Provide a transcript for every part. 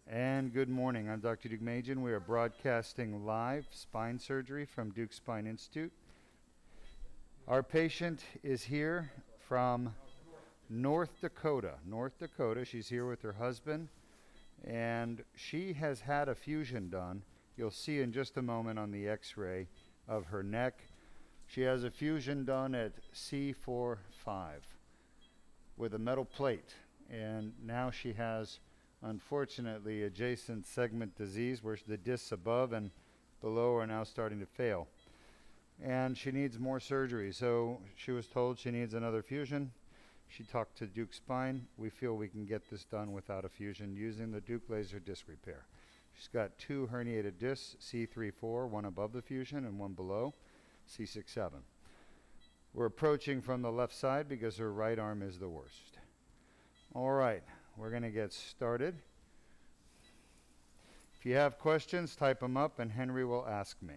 And good morning. I'm Dr. Deuk. We are broadcasting live spine surgery from Deuk Spine Institute. Our patient is here from North Dakota. She's here with her husband, and she has had a fusion done. You'll see in just a moment on the x-ray of her neck. She has a fusion done at C4-5 with a metal plate, and now she has, unfortunately, adjacent segment disease where the discs above and below are now starting to fail. And she needs more surgery, so she was told she needs another fusion. She talked to Deuk Spine. We feel we can get this done without a fusion using the Deuk laser disc repair. She's got two herniated discs, C3-4, one above the fusion and one below, C6-C7. We're approaching from the left side because her right arm is the worst. All right, we're going to get started. If you have questions, type them up and Henry will ask me.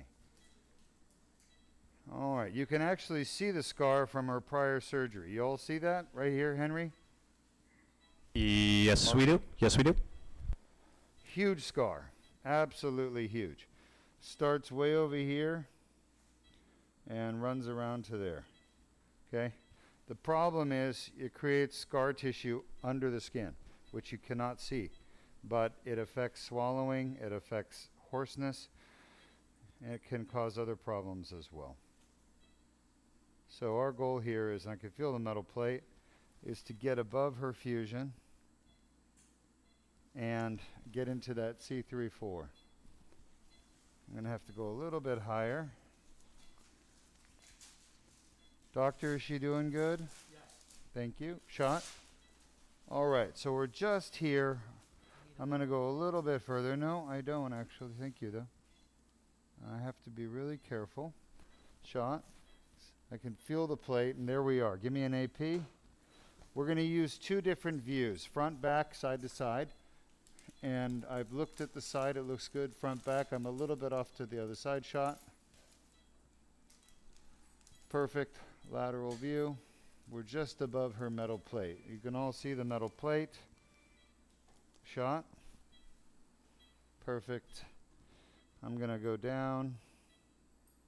All right, you can actually see the scar from her prior surgery. You all see that right here, Henry? Yes, we do. Yes, we do. Huge scar, absolutely huge. Starts way over here and runs around to there, okay? The problem is it creates scar tissue under the skin, which you cannot see, but it affects swallowing, it affects hoarseness, and it can cause other problems as well. So our goal here is, and I can feel the metal plate, is to get above her fusion and get into that C3-4. I'm going to have to go a little bit higher. Doctor, is she doing good? Yes. Thank you. Shot. All right, so we're just here. I'm going to go a little bit further. No, I don't actually. Thank you, though. I have to be really careful. Shot. I can feel the plate, and there we are. Give me an AP. We're going to use two different views, front, back, side to side. And I've looked at the side. It looks good. Front, back. I'm a little bit off to the other side. Shot. Perfect. Lateral view. We're just above her metal plate. You can all see the metal plate. Shot. Perfect. I'm going to go down.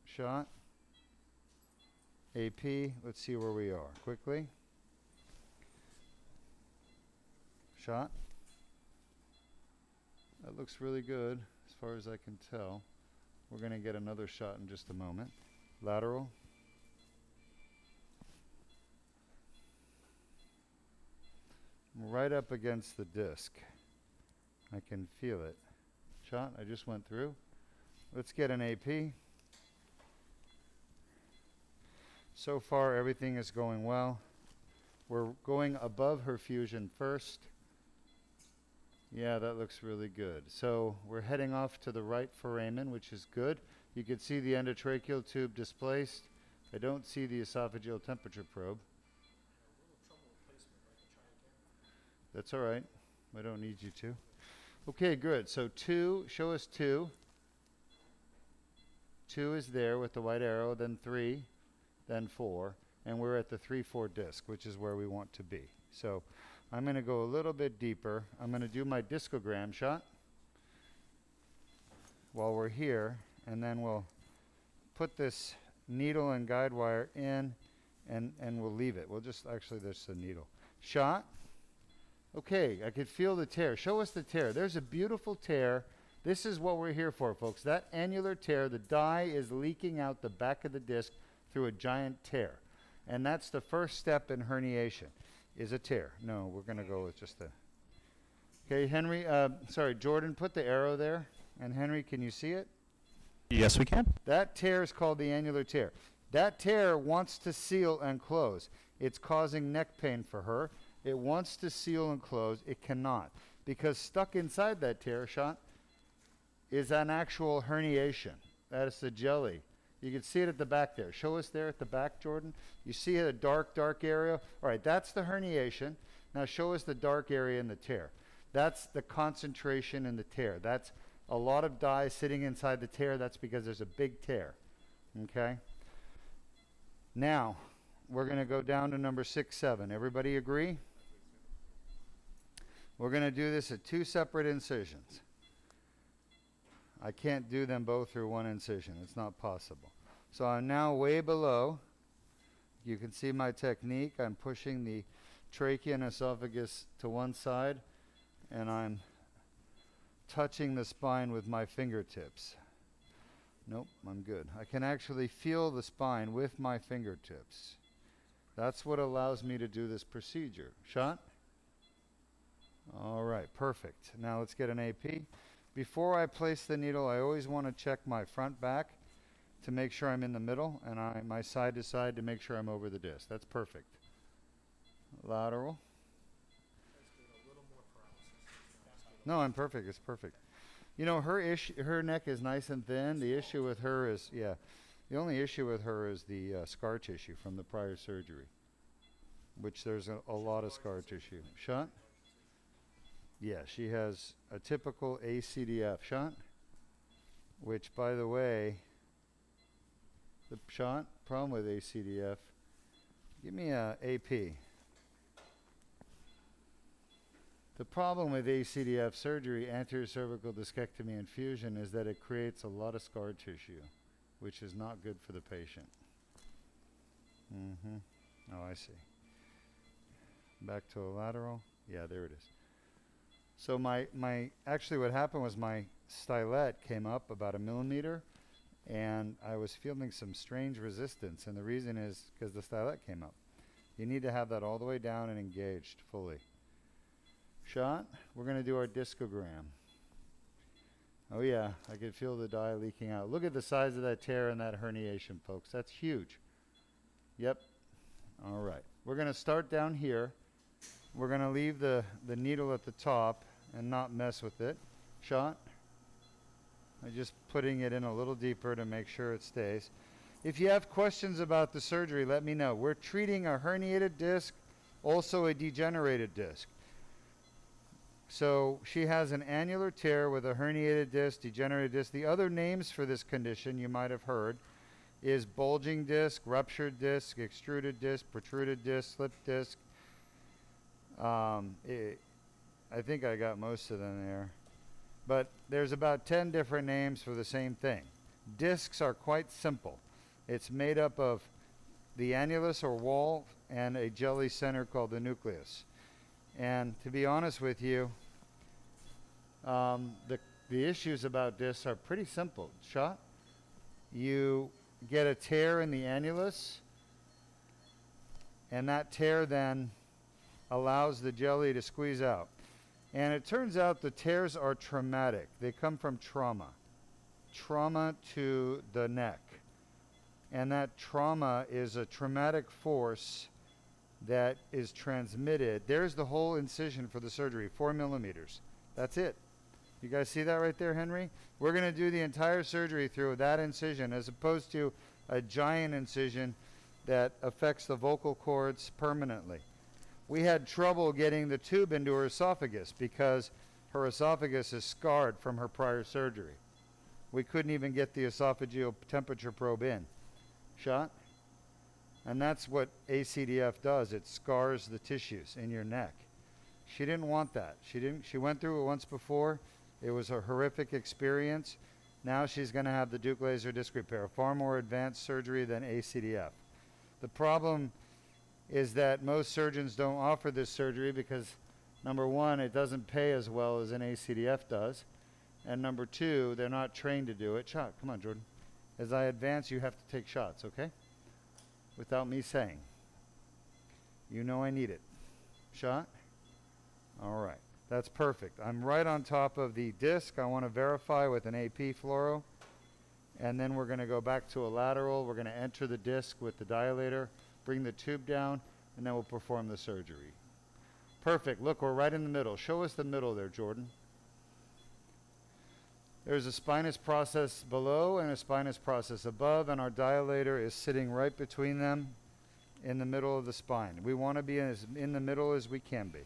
Shot. AP. Let's see where we are. Quickly. Shot. That looks really good as far as I can tell. We're going to get another shot in just a moment. Lateral. Right up against the disc. I can feel it. Shot. I just went through. Let's get an AP. So far everything is going well. We're going above her fusion first. Yeah, that looks really good. So we're heading off to the right foramen, which is good. You can see the endotracheal tube displaced. I don't see the esophageal temperature probe. That's all right. I don't need you to. Okay, good. So 2, show us 2. 2 is there with the white arrow, then 3, then 4. And we're at the 3-4 disc, which is where we want to be. So I'm going to go a little bit deeper. I'm going to do my discogram shot while we're here, and then we'll put this needle and guide wire in, and we'll leave it. We'll just, actually, there's the needle. Shot. Okay, I could feel the tear. Show us the tear. There's a beautiful tear. This is what we're here for, folks. That annular tear, the dye is leaking out the back of the disc through a giant tear. And that's the first step in herniation, is a tear. No, we're going to go with just a... Okay, Henry, Jordan, put the arrow there. And Henry, can you see it? Yes, we can. That tear is called the annular tear. That tear wants to seal and close. It's causing neck pain for her. It wants to seal and close. It cannot. Because stuck inside that tear, shot, is an actual herniation. That is the jelly. You can see it at the back there. Show us there at the back, Jordan. You see a dark, dark area? All right, that's the herniation. Now show us the dark area in the tear. That's the concentration in the tear. That's a lot of dye sitting inside the tear. That's because there's a big tear. Okay? Now, we're going to go down to number 6, 7. Everybody agree? We're going to do this at 2 separate incisions. I can't do them both through one incision. It's not possible. So I'm now way below. You can see my technique. I'm pushing the trachea and esophagus to one side, and I'm touching the spine with my fingertips. Nope, I'm good. I can actually feel the spine with my fingertips. That's what allows me to do this procedure. Shot? All right, perfect. Now let's get an AP. Before I place the needle, I always want to check my front back to make sure I'm in the middle, and my side to side to make sure I'm over the disc. That's perfect. Lateral. No, I'm perfect. It's perfect. You know, her neck is nice and thin. The issue with her is, the only issue with her is the scar tissue from the prior surgery, which there's a lot of scar tissue. Shot? Yeah, she has a typical ACDF shot, which, by the way, the shot, problem with ACDF, give me a AP. The problem with ACDF surgery, anterior cervical discectomy and fusion, is that it creates a lot of scar tissue, which is not good for the patient. Oh, I see. Back to a lateral. Yeah, there it is. So actually what happened was my stylet came up about 1 millimeter, and I was feeling some strange resistance, and the reason is because the stylet came up. You need to have that all the way down and engaged fully. Shot. We're going to do our discogram. Oh yeah, I could feel the dye leaking out. Look at the size of that tear and that herniation, folks. That's huge. Yep. All right. We're going to start down here. We're going to leave the needle at the top and not mess with it. Shot. I'm just putting it in a little deeper to make sure it stays. If you have questions about the surgery, let me know. We're treating a herniated disc, also a degenerated disc. So she has an annular tear with a herniated disc, degenerated disc. The other names for this condition you might have heard is bulging disc, ruptured disc, extruded disc, protruded disc, slipped disc. I think I got most of them there. But there's about 10 different names for the same thing. Discs are quite simple. It's made up of the annulus or wall and a jelly center called the nucleus. And to be honest with you, the issues about discs are pretty simple. Shot. You get a tear in the annulus, and that tear then allows the jelly to squeeze out. And it turns out the tears are traumatic. They come from trauma to the neck. And that trauma is a traumatic force that is transmitted. There's the whole incision for the surgery, 4 millimeters. That's it. You guys see that right there, Henry? We're going to do the entire surgery through that incision as opposed to a giant incision that affects the vocal cords permanently. We had trouble getting the tube into her esophagus because her esophagus is scarred from her prior surgery. We couldn't even get the esophageal temperature probe in. Shot? And that's what ACDF does. It scars the tissues in your neck. She didn't want that. She went through it once before. It was a horrific experience. Now she's going to have the Deuk laser disc repair, far more advanced surgery than ACDF. The problem is that most surgeons don't offer this surgery because, number one, it doesn't pay as well as an ACDF does. And number two, they're not trained to do it. Shot. Come on, Jordan. As I advance, you have to take shots, okay? Without me saying. You know I need it. Shot. All right. That's perfect. I'm right on top of the disc. I want to verify with an AP fluoro. And then we're going to go back to a lateral. We're going to enter the disc with the dilator, bring the tube down, and then we'll perform the surgery. Perfect. Look, we're right in the middle. Show us the middle there, Jordan. There's a spinous process below and a spinous process above, and our dilator is sitting right between them in the middle of the spine. We want to be as in the middle as we can be.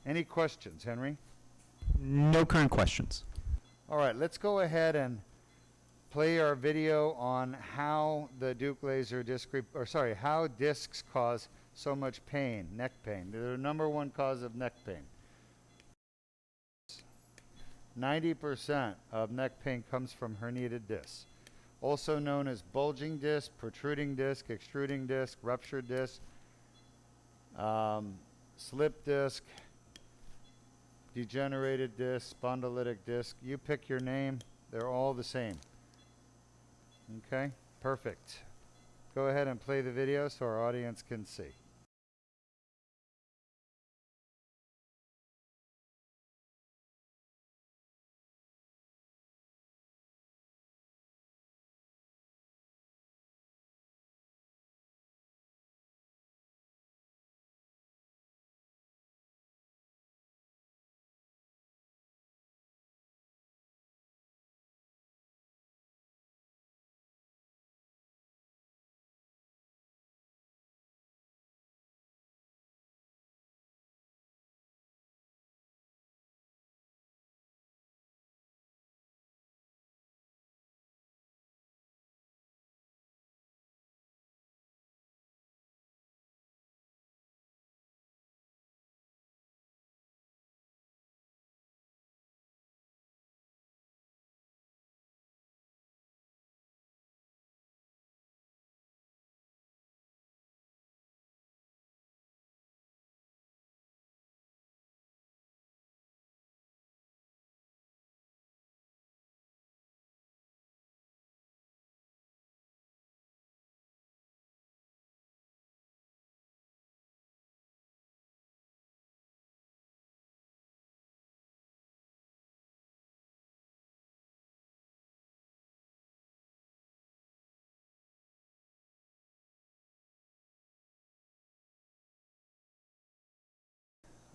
Any questions, Henry? No current questions. All right, let's go ahead and play our video on how the Deuk laser disc, how discs cause so much pain, neck pain. They're the number one cause of neck pain. 90% of neck pain comes from herniated discs, also known as bulging disc, protruding disc, extruding disc, ruptured disc, slip disc, degenerated disc, spondylitic disc. You pick your name. They're all the same. Okay, perfect. Go ahead and play the video so our audience can see.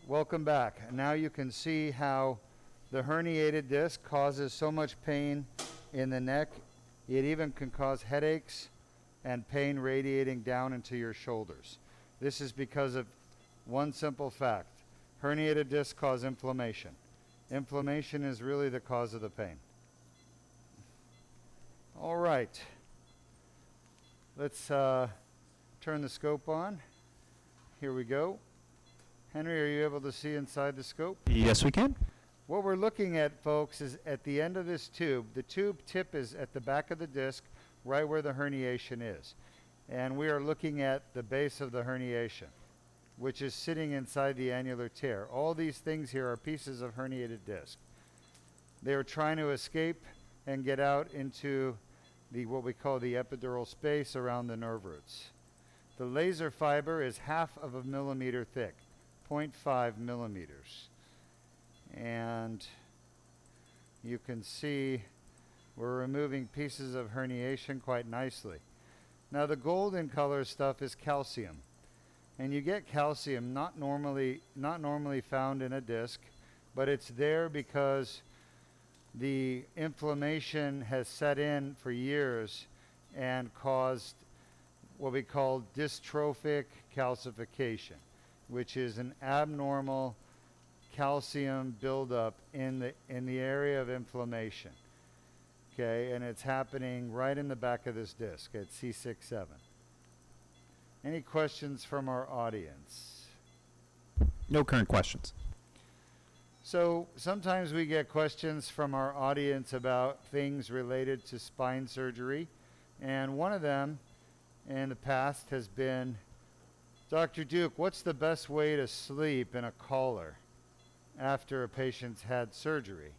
Welcome back. Now you can see how the herniated disc causes so much pain in the neck. It even can cause headaches and pain radiating down into your shoulders. This is because of one simple fact. Herniated discs cause inflammation. Inflammation is really the cause of the pain. All right. Let's turn the scope on. Here we go. Henry, are you able to see inside the scope? Yes, we can. What we're looking at, folks, is at the end of this tube. The tube tip is at the back of the disc, right where the herniation is. And we are looking at the base of the herniation, which is sitting inside the annular tear. All these things here are pieces of herniated disc. They are trying to escape and get out into what we call the epidural space around the nerve roots. The laser fiber is 1/2 millimeter thick, 0.5 millimeters. And you can see we're removing pieces of herniation quite nicely. Now the golden color stuff is calcium. And you get calcium not normally found in a disc, but it's there because the inflammation has set in for years and caused what we call dystrophic calcification, which is an abnormal calcium buildup in the area of inflammation. Okay, and it's happening right in the back of this disc at C6-7. Any questions from our audience? No current questions. So sometimes we get questions from our audience about things related to spine surgery, and one of them in the past has been, Dr. Deuk, what's the best way to sleep in a collar after a patient's had surgery?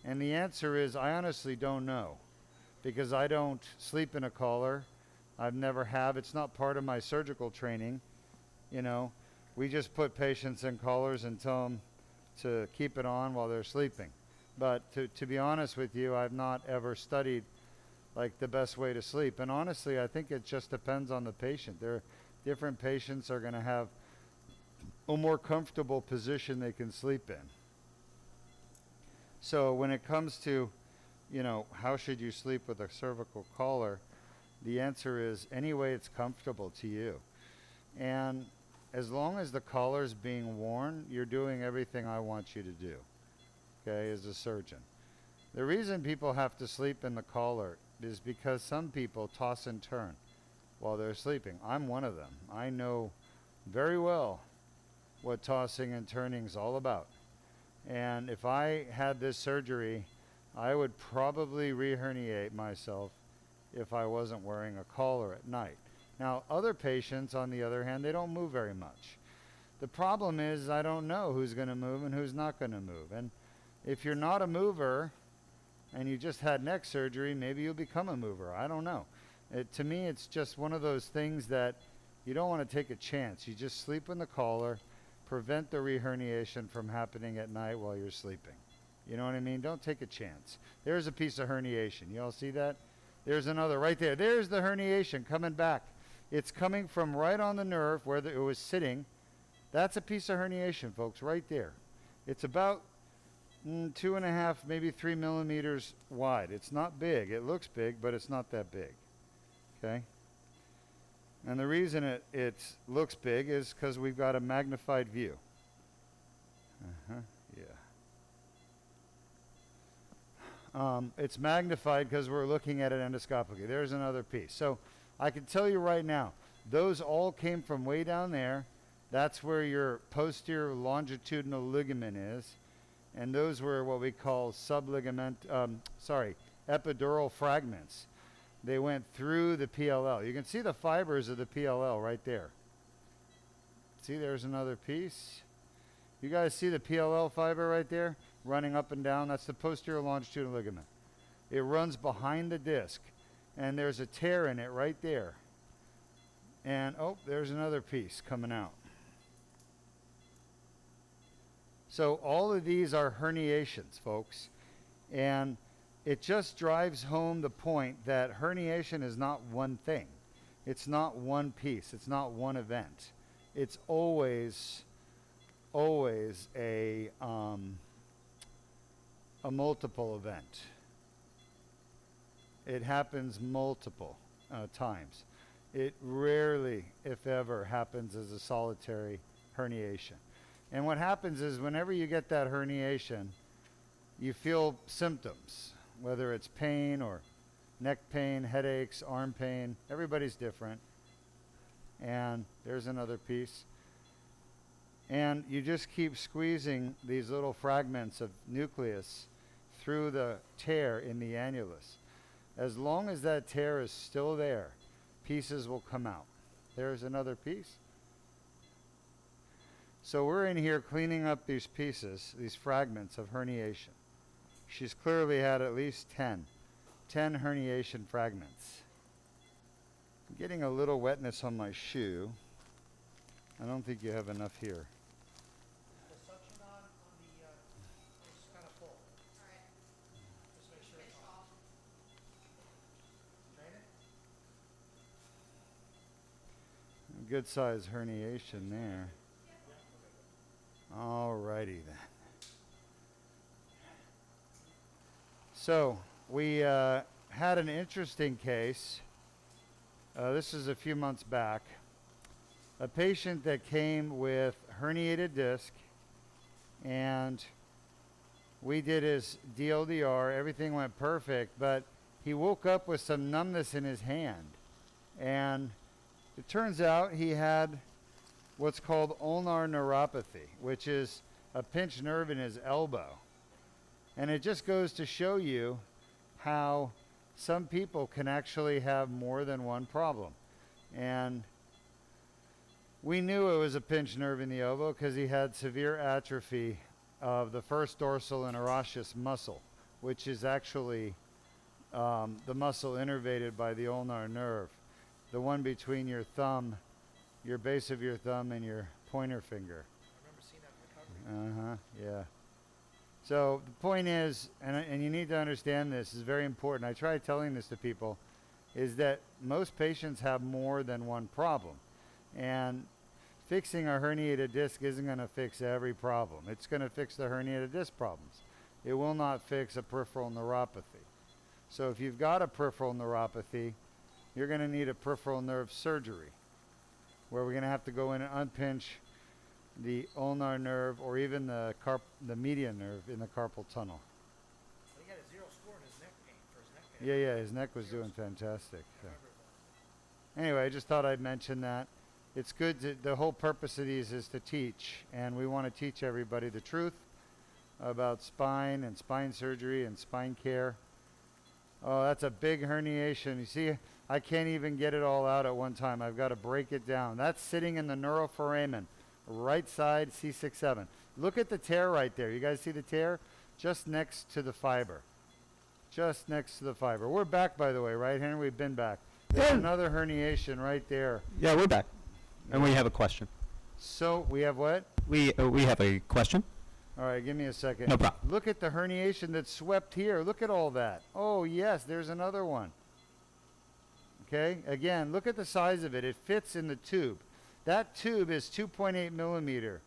And the answer is, I honestly don't know, because I don't sleep in a collar. I've never have. It's not part of my surgical training. You know, we just put patients in collars and tell them to keep it on while they're sleeping. But to be honest with you, I've not ever studied like the best way to sleep. And honestly, I think it just depends on the patient. Different patients are going to have a more comfortable position they can sleep in. So when it comes to, you know, how should you sleep with a cervical collar, the answer is any way it's comfortable to you. And as long as the collar's being worn, you're doing everything I want you to do, okay, as a surgeon. The reason people have to sleep in the collar is because some people toss and turn while they're sleeping. I'm one of them. I know very well what tossing and turning is all about. And if I had this surgery, I would probably re-herniate myself if I wasn't wearing a collar at night. Now, other patients, on the other hand, they don't move very much. The problem is I don't know who's going to move and who's not going to move. And if you're not a mover and you just had neck surgery, maybe you'll become a mover. I don't know. To me, it's just one of those things that you don't want to take a chance. You just sleep in the collar, prevent the reherniation from happening at night while you're sleeping. You know what I mean? Don't take a chance. There's a piece of herniation. You all see that? There's another right there. There's the herniation coming back. It's coming from right on the nerve where it was sitting. That's a piece of herniation, folks, right there. It's about 2.5, maybe 3 millimeters wide. It's not big. It looks big, but it's not that big. Okay? And the reason it looks big is because we've got a magnified view. It's magnified because we're looking at it endoscopically. There's another piece. So I can tell you right now, those all came from way down there. That's where your posterior longitudinal ligament is. And those were what we call epidural fragments. They went through the PLL. You can see the fibers of the PLL right there. See, there's another piece. You guys see the PLL fiber right there running up and down? That's the posterior longitudinal ligament. It runs behind the disc, and there's a tear in it right there. And, oh, there's another piece coming out. So all of these are herniations, folks. And it just drives home the point that herniation is not one thing. It's not one piece. It's not one event. It's always a multiple event. It happens multiple times. It rarely, if ever, happens as a solitary herniation. And what happens is whenever you get that herniation, you feel symptoms, whether it's pain or neck pain, headaches, arm pain. Everybody's different. And there's another piece. And you just keep squeezing these little fragments of nucleus through the tear in the annulus. As long as that tear is still there, pieces will come out. There's another piece. So we're in here cleaning up these pieces, these fragments of herniation. She's clearly had at least 10 herniation fragments. I'm getting a little wetness on my shoe. I don't think you have enough here. The suction on the, it's kind of full. All right. Just make sure it's Finish on. off. Drain it? Good size herniation there. Alrighty then. So we had an interesting case. This is a few months back. A patient that came with herniated disc, and we did his DLDR. Everything went perfect, but he woke up with some numbness in his hand. And it turns out he had what's called ulnar neuropathy, which is a pinched nerve in his elbow. And it just goes to show you how some people can actually have more than one problem. And we knew it was a pinched nerve in the elbow because he had severe atrophy of the first dorsal interosseous muscle, which is actually the muscle innervated by the ulnar nerve, the one between your thumb, your base of your thumb, and your pointer finger. I remember seeing that in recovery. Yeah. So the point is, and you need to understand this, is very important. I try telling this to people, is that most patients have more than one problem. And fixing a herniated disc isn't going to fix every problem. It's going to fix the herniated disc problems. It will not fix a peripheral neuropathy. So if you've got a peripheral neuropathy, you're going to need a peripheral nerve surgery, where we're going to have to go in and unpinch the ulnar nerve or even the median nerve in the carpal tunnel. He had a 0 score in his neck pain for his neck pain. Yeah, his neck was doing fantastic. Anyway, I just thought I'd mention that. It's good the whole purpose of these is to teach, and we want to teach everybody the truth. about spine and spine surgery and spine care. Oh, that's a big herniation. You see, I can't even get it all out at one time. I've got to break it down. That's sitting in the neuroforamen, right side C6-7. Look at the tear right there. You guys see the tear? Just next to the fiber. Just next to the fiber. We're back, by the way, right, Henry? We've been back. There's Yeah. another herniation right there. Yeah, we're back. And we have a question. So we have what? We have a question. All right, give me a second. No problem. Look at the herniation that's swept here. Look at all that. Oh, yes, there's another one. Okay, again, look at the size of it. It fits in the tube. That tube is 2.8 millimeter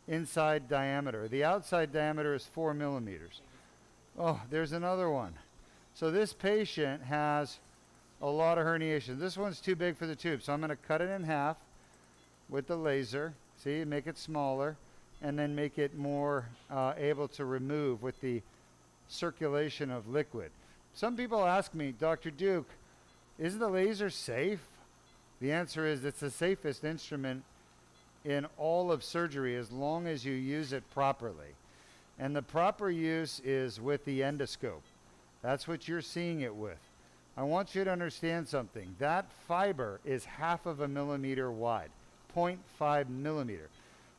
inside diameter. The outside diameter is 4 millimeters. Oh, there's another one. So this patient has a lot of herniation. This one's too big for the tube, so I'm going to cut it in half with the laser. See, make it smaller, and then make it more able to remove with the circulation of liquid. Some people ask me, Dr. Deuk, is the laser safe? The answer is it's the safest instrument in all of surgery as long as you use it properly. And the proper use is with the endoscope. That's what you're seeing it with. I want you to understand something. That fiber is 1/2 millimeter wide, 0.5 millimeter.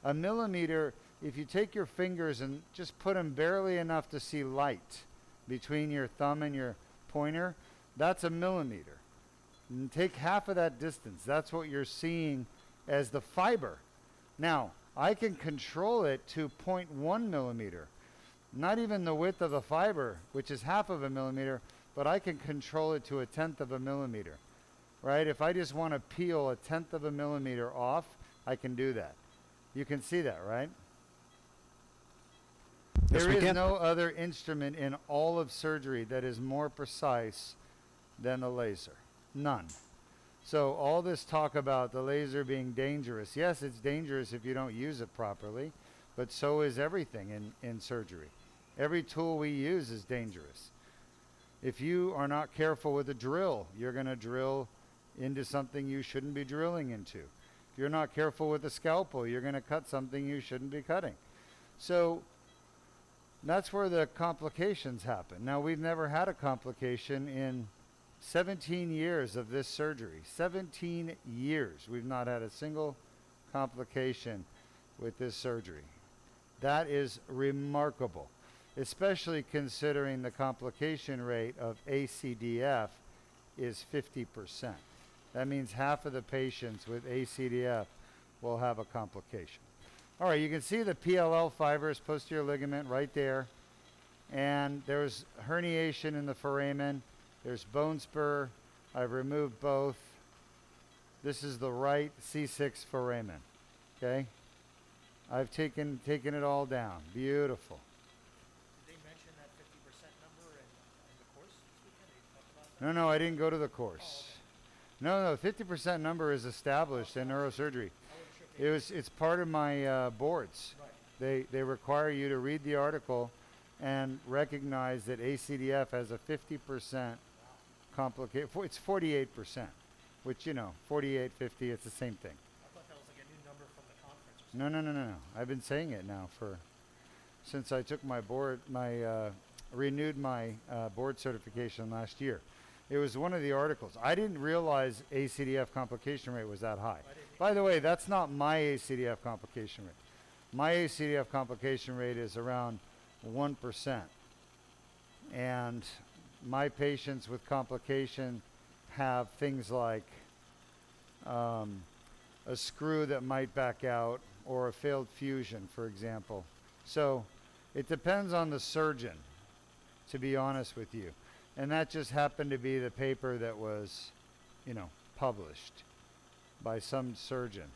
A millimeter, if you take your fingers and just put them barely enough to see light between your thumb and your pointer, that's a millimeter. And take half of that distance. That's what you're seeing as the fiber. Now, I can control it to 0.1 millimeter. Not even the width of the fiber, which is 1/2 millimeter, but I can control it to 1/10 millimeter. Right? If I just want to peel 1/10 millimeter off, I can do that. You can see that, right? Yes, There we is can. no other instrument in all of surgery that is more precise than the laser. None. So all this talk about the laser being dangerous, yes, it's dangerous if you don't use it properly, but so is everything in surgery. Every tool we use is dangerous. If you are not careful with a drill, you're going to drill into something you shouldn't be drilling into. If you're not careful with a scalpel, you're going to cut something you shouldn't be cutting. So that's where the complications happen. Now, we've never had a complication in 17 years of this surgery. 17 years. We've not had a single complication with this surgery. That is remarkable, especially considering the complication rate of ACDF is 50%. That means half of the patients with ACDF will have a complication. All right, you can see the PLL fibers, posterior ligament, right there. And there's herniation in the foramen. There's bone spur. I've removed both. This is the right C6 foramen. Okay? I've taken it all down. Beautiful. Did they mention that 50% number in the course this weekend? They talked about that? No, I didn't go to the course. No, 50% number is established in neurosurgery. I wasn't sure if they It's part of my boards. Right. They require you to read the article and recognize that ACDF has a 50% complication. It's 48%, which, 48, 50, it's the same thing. I thought that was like a new number from the conference or something. No. I've been saying it now since I took my renewed my board certification last year. It was one of the articles. I didn't realize ACDF complication rate was that high. By the way, that's not my ACDF complication rate. My ACDF complication rate is around 1%. And my patients with complication have things like a screw that might back out or a failed fusion, for example. So it depends on the surgeon, to be honest with you. And that just happened to be the paper that was, published by some surgeon.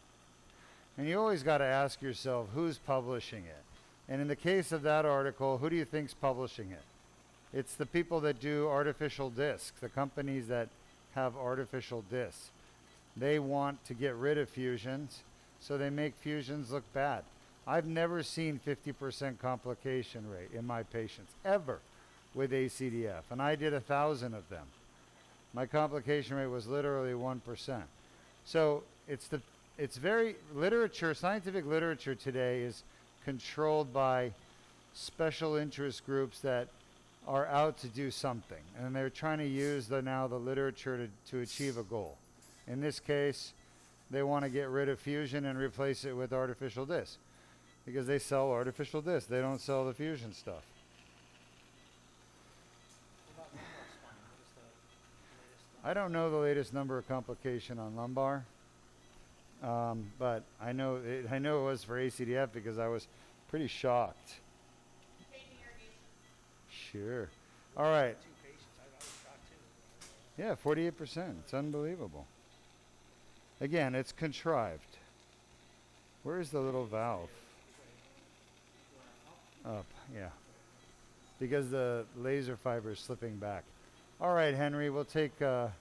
And you always got to ask yourself, who's publishing it? And in the case of that article, who do you think's publishing it? It's the people that do artificial discs, the companies that have artificial discs. They want to get rid of fusions, so they make fusions look bad. I've never seen 50% complication rate in my patients, ever, with ACDF, and I did 1,000 of them. My complication rate was literally 1%. So it's very scientific literature today is controlled by special interest groups that are out to do something, and they're trying to use now the literature to achieve a goal. In this case, they want to get rid of fusion and replace it with artificial disc, because they sell artificial disc. They don't sell the fusion stuff. What about lumbar spine? What is the latest? I don't know the latest number of complication on lumbar, but I know it was for ACDF because I was pretty shocked. Sure. All right. 2 patients. I was shocked too. Yeah, 48%. It's unbelievable. Again, it's contrived. Where's the little valve? Up, yeah. Because the laser fiber is slipping back. All right, Henry, we'll take a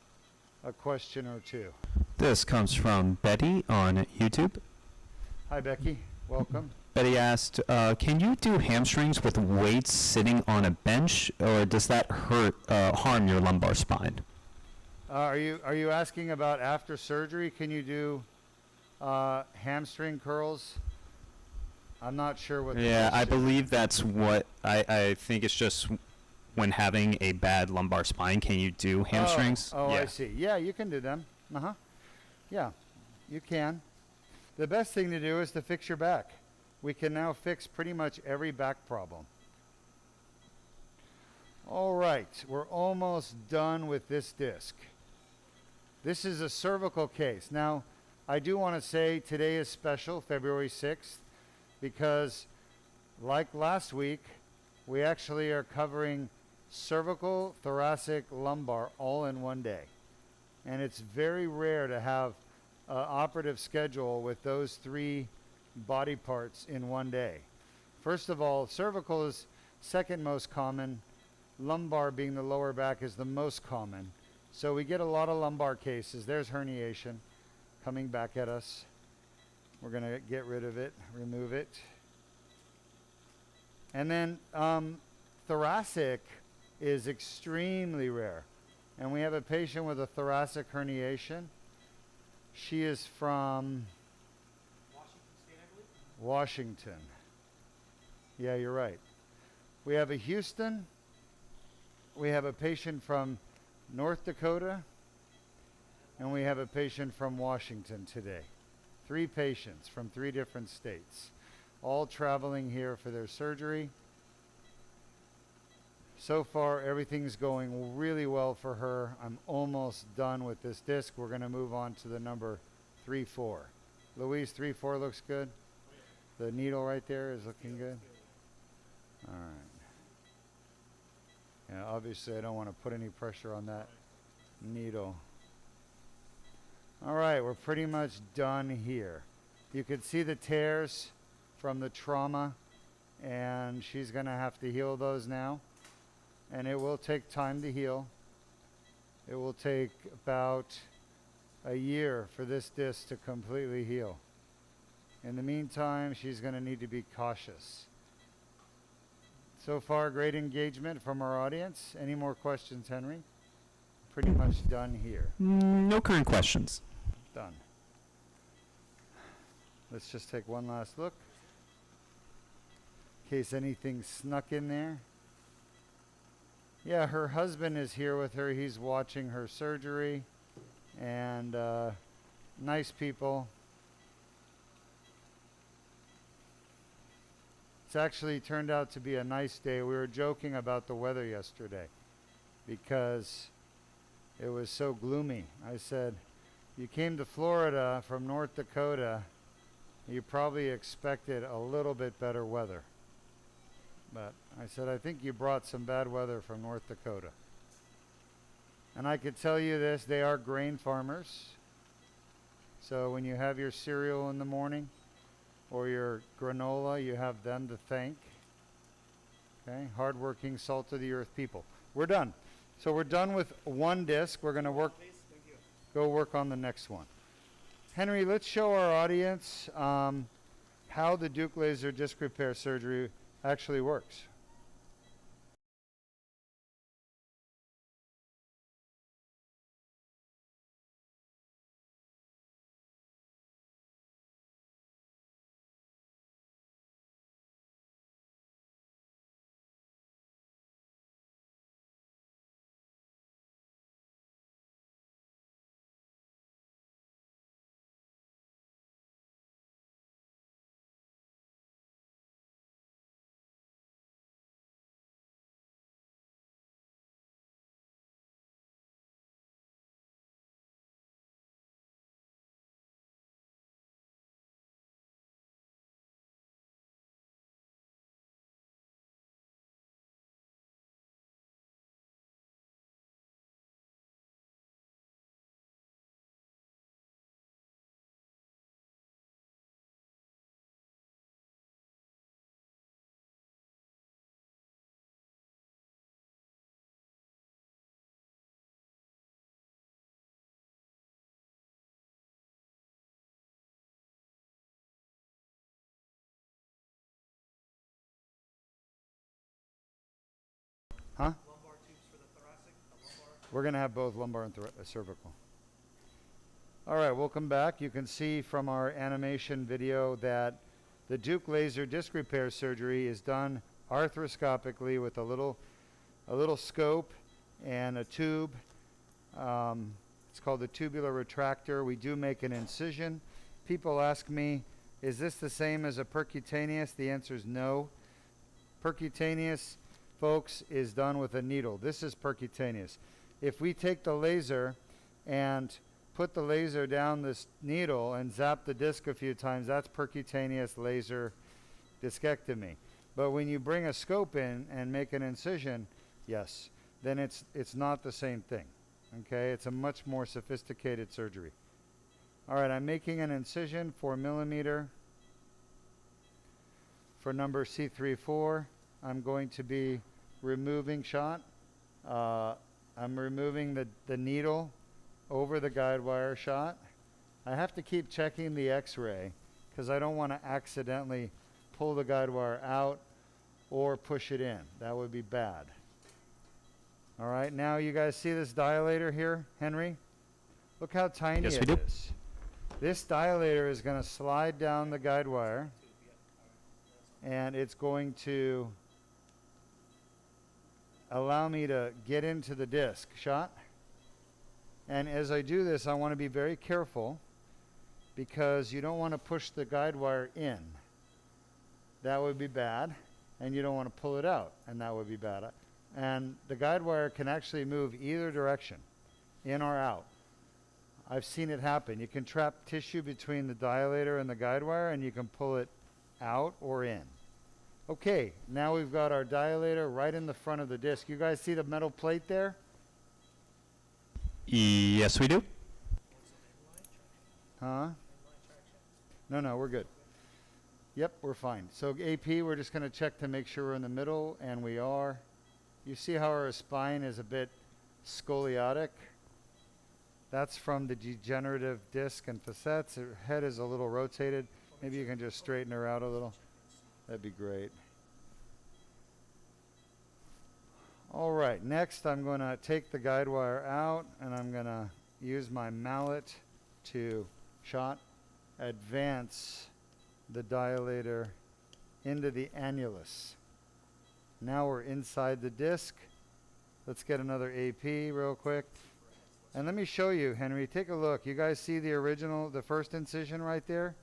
question or two. This comes from Betty on YouTube. Hi, Becky. Welcome. Betty asked, can you do hamstrings with weights sitting on a bench, or does that harm your lumbar spine? Are you asking about after surgery? Can you do hamstring curls? I'm not sure what. Yeah, I believe that's what I think. It's just when having a bad lumbar spine, can you do hamstrings? Oh, yeah. I see. Yeah, you can do them. Yeah, you can. The best thing to do is to fix your back. We can now fix pretty much every back problem. All right, we're almost done with this disc. This is a cervical case. Now, I do want to say today is special, February 6th, because like last week, we actually are covering cervical, thoracic, lumbar all in one day. And it's very rare to have an operative schedule with those 3 body parts in one day. First of all, cervical is second most common. Lumbar, being the lower back, is the most common. So we get a lot of lumbar cases. There's herniation coming back at us. We're going to get rid of it, remove it. And then thoracic is extremely rare. And we have a patient with a thoracic herniation. She is from Washington State, I believe. Washington. Yeah, you're right. We have a Houston. We have a patient from North Dakota. And we have a patient from Washington today. 3 patients from 3 different states, all traveling here for their surgery. So far, everything's going really well for her. I'm almost done with this disc. We're going to move on to the number 3-4. Louise, 3-4 looks good. The needle right there is looking good. All right. Yeah, obviously I don't want to put any pressure on that needle. All right, we're pretty much done here. You could see the tears from the trauma, and she's going to have to heal those now. And it will take time to heal. It will take about a year for this disc to completely heal. In the meantime, she's going to need to be cautious. So far, great engagement from our audience. Any more questions, Henry? Pretty much done here. No current questions. Done. Let's just take one last look. In case anything snuck in there. Yeah, her husband is here with her. He's watching her surgery. And nice people. It's actually turned out to be a nice day. We were joking about the weather yesterday because it was so gloomy. I said, you came to Florida from North Dakota, you probably expected a little bit better weather. But I said, I think you brought some bad weather from North Dakota. And I could tell you this, they are grain farmers. So when you have your cereal in the morning or your granola, you have them to thank. Okay, hardworking, salt of the earth people. We're done. So we're done with one disc. We're going to go work on the next one. Henry, let's show our audience how the Deuk laser disc repair surgery actually works. Huh? Lumbar tubes for the thoracic, the lumbar. We're going to have both lumbar and cervical. All right, welcome back. You can see from our animation video that the Deuk laser disc repair surgery is done arthroscopically with a little scope and a tube. It's called the tubular retractor. We do make an incision. People ask me, is this the same as a percutaneous? The answer is no. Percutaneous, folks, is done with a needle. This is percutaneous. If we take the laser and put the laser down this needle and zap the disc a few times, that's percutaneous laser discectomy. But when you bring a scope in and make an incision, yes, then it's not the same thing. Okay, it's a much more sophisticated surgery. All right, I'm making an incision 4 millimeter for number C3-C4. I'm going to be removing shot. I'm removing the needle over the guide wire shot. I have to keep checking the x-ray because I don't want to accidentally pull the guide wire out or push it in. That would be bad. All right, now you guys see this dilator here, Henry? Look how tiny Yes, it we do. is. This dilator is going to slide down the guide wire, and it's going to allow me to get into the disc. Shot. And as I do this, I want to be very careful because you don't want to push the guide wire in. That would be bad. And you don't want to pull it out, and that would be bad. And the guide wire can actually move either direction, in or out. I've seen it happen. You can trap tissue between the dilator and the guide wire, and you can pull it out or in. Okay, now we've got our dilator right in the front of the disc. You guys see the metal plate there? Yes, we do. Huh? No, we're good. Yep, we're fine. So AP, we're just going to check to make sure we're in the middle, and we are. You see how our spine is a bit scoliotic? That's from the degenerative disc and facets. Her head is a little rotated. Maybe you can just straighten her out a little. That'd be great. All right, next I'm going to take the guide wire out, and I'm going to use my mallet to advance the dilator into the annulus. Now we're inside the disc. Let's get another AP real quick. And let me show you, Henry, take a look. You guys see the first incision right there?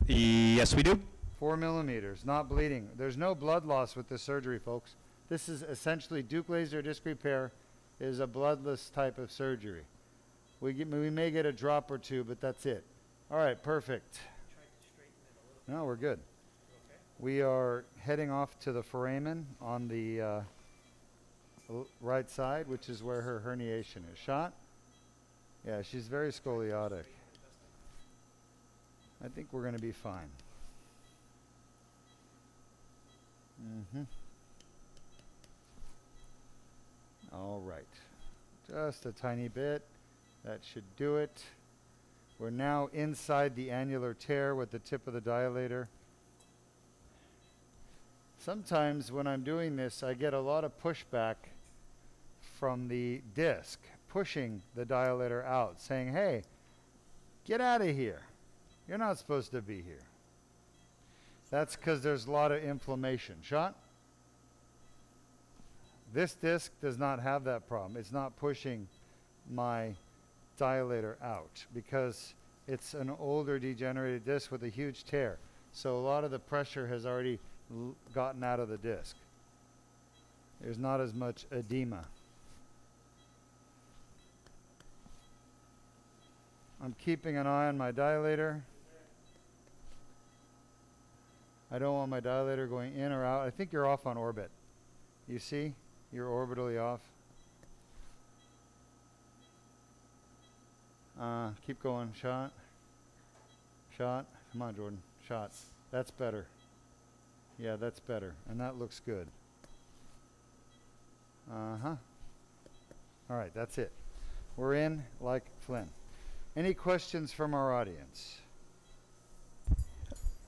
Yes, we do. 4 millimeters, not bleeding. There's no blood loss with this surgery, folks. This is essentially Deuk laser disc repair is a bloodless type of surgery. We may get a drop or two, but that's it. All right, perfect. No, we're good. We are heading off to the foramen on the right side, which is where her herniation is. Shot? Yeah, she's very scoliotic. I think we're going to be fine. All right. Just a tiny bit. That should do it. We're now inside the annular tear with the tip of the dilator. Sometimes when I'm doing this, I get a lot of pushback from the disc, pushing the dilator out, saying, hey, get out of here. You're not supposed to be here. That's because there's a lot of inflammation. Shot? This disc does not have that problem. It's not pushing my dilator out because it's an older degenerated disc with a huge tear. So a lot of the pressure has already gotten out of the disc. There's not as much edema. I'm keeping an eye on my dilator. I don't want my dilator going in or out. I think you're off on orbit. You see? You're orbitally off. Keep going. Shot. Shot. Come on, Jordan. Shot. That's better. Yeah, that's better. And that looks good. All right, that's it. We're in like Flynn. Any questions from our audience?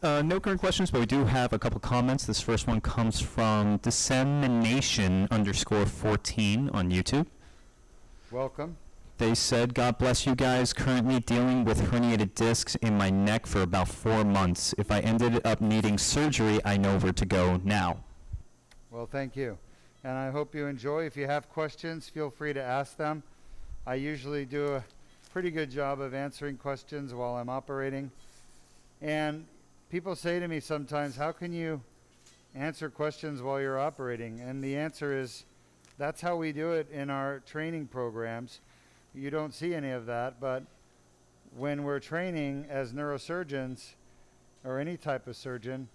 No current questions, but we do have a couple comments. This first one comes from dissemination_14 on YouTube. Welcome. They said, God bless you guys. Currently dealing with herniated discs in my neck for about 4 months. If I ended up needing surgery, I know where to go now. Well, thank you. And I hope you enjoy. If you have questions, feel free to ask them. I usually do a pretty good job of answering questions while I'm operating. And people say to me sometimes, how can you answer questions while you're operating? And the answer is, that's how we do it in our training programs. You don't see any of that, but when we're training as neurosurgeons or any type of surgeon,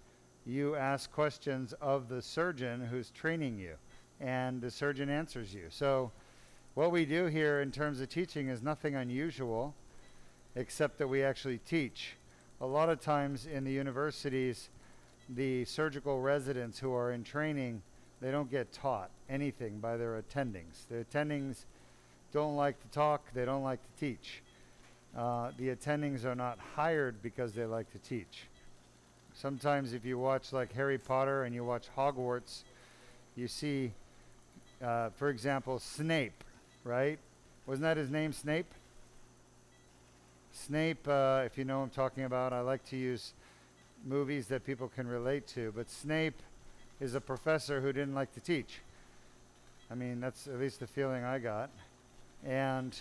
you ask questions of the surgeon who's training you, and the surgeon answers you. So what we do here in terms of teaching is nothing unusual, except that we actually teach. A lot of times in the universities, the surgical residents who are in training, they don't get taught anything by their attendings. The attendings don't like to talk, they don't like to teach. The attendings are not hired because they like to teach. Sometimes if you watch like Harry Potter and you watch Hogwarts, you see, for example, Snape, right? Wasn't that his name, Snape? Snape, if you know what I'm talking about, I like to use movies that people can relate to, but Snape is a professor who didn't like to teach. I mean, that's at least the feeling I got. And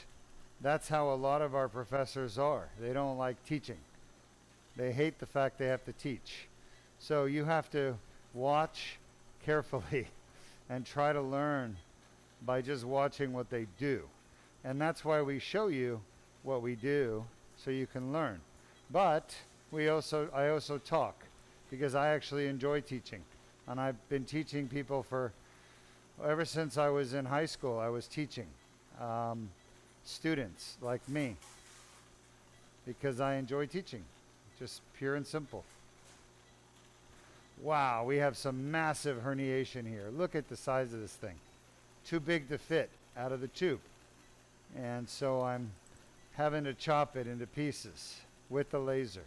that's how a lot of our professors are. They don't like teaching. They hate the fact they have to teach. So you have to watch carefully and try to learn by just watching what they do. And that's why we show you what we do so you can learn. But I also talk because I actually enjoy teaching. And I've been teaching people ever since I was in high school. I was teaching students like me because I enjoy teaching, just pure and simple. Wow, we have some massive herniation here. Look at the size of this thing. Too big to fit out of the tube. And so I'm having to chop it into pieces with the laser.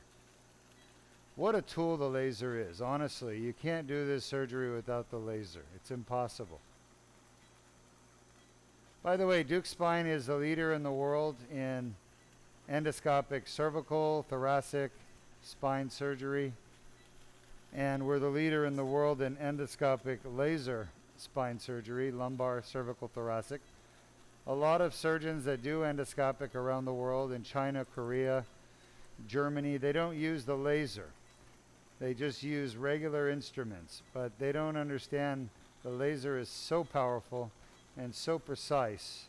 What a tool the laser is. Honestly, you can't do this surgery without the laser. It's impossible. By the way, Deuk Spine is the leader in the world in endoscopic cervical, thoracic, spine surgery. And we're the leader in the world in endoscopic laser spine surgery, lumbar, cervical, thoracic. A lot of surgeons that do endoscopic around the world in China, Korea, Germany, they don't use the laser. They just use regular instruments, but they don't understand the laser is so powerful and so precise.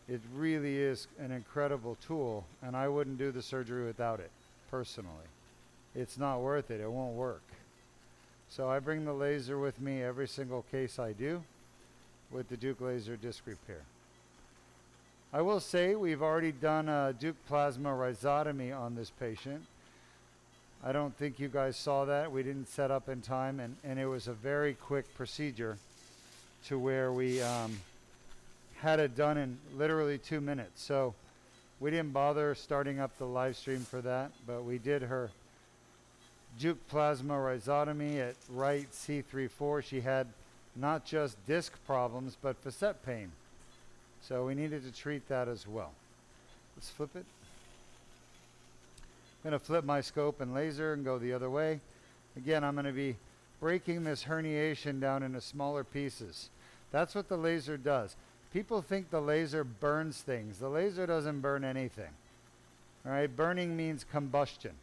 It really is an incredible tool, and I wouldn't do the surgery without it, personally. It's not worth it. It won't work. So I bring the laser with me every single case I do with the Deuk laser disc repair. I will say we've already done a Deuk plasma rhizotomy on this patient. I don't think you guys saw that. We didn't set up in time, and it was a very quick procedure to where we had it done in literally 2 minutes. So we didn't bother starting up the live stream for that, but we did her Deuk plasma rhizotomy at right C3-C4. She had not just disc problems, but facet pain. So we needed to treat that as well. Let's flip it. I'm going to flip my scope and laser and go the other way. Again, I'm going to be breaking this herniation down into smaller pieces. That's what the laser does. People think the laser burns things. The laser doesn't burn anything. All right, burning means combustion.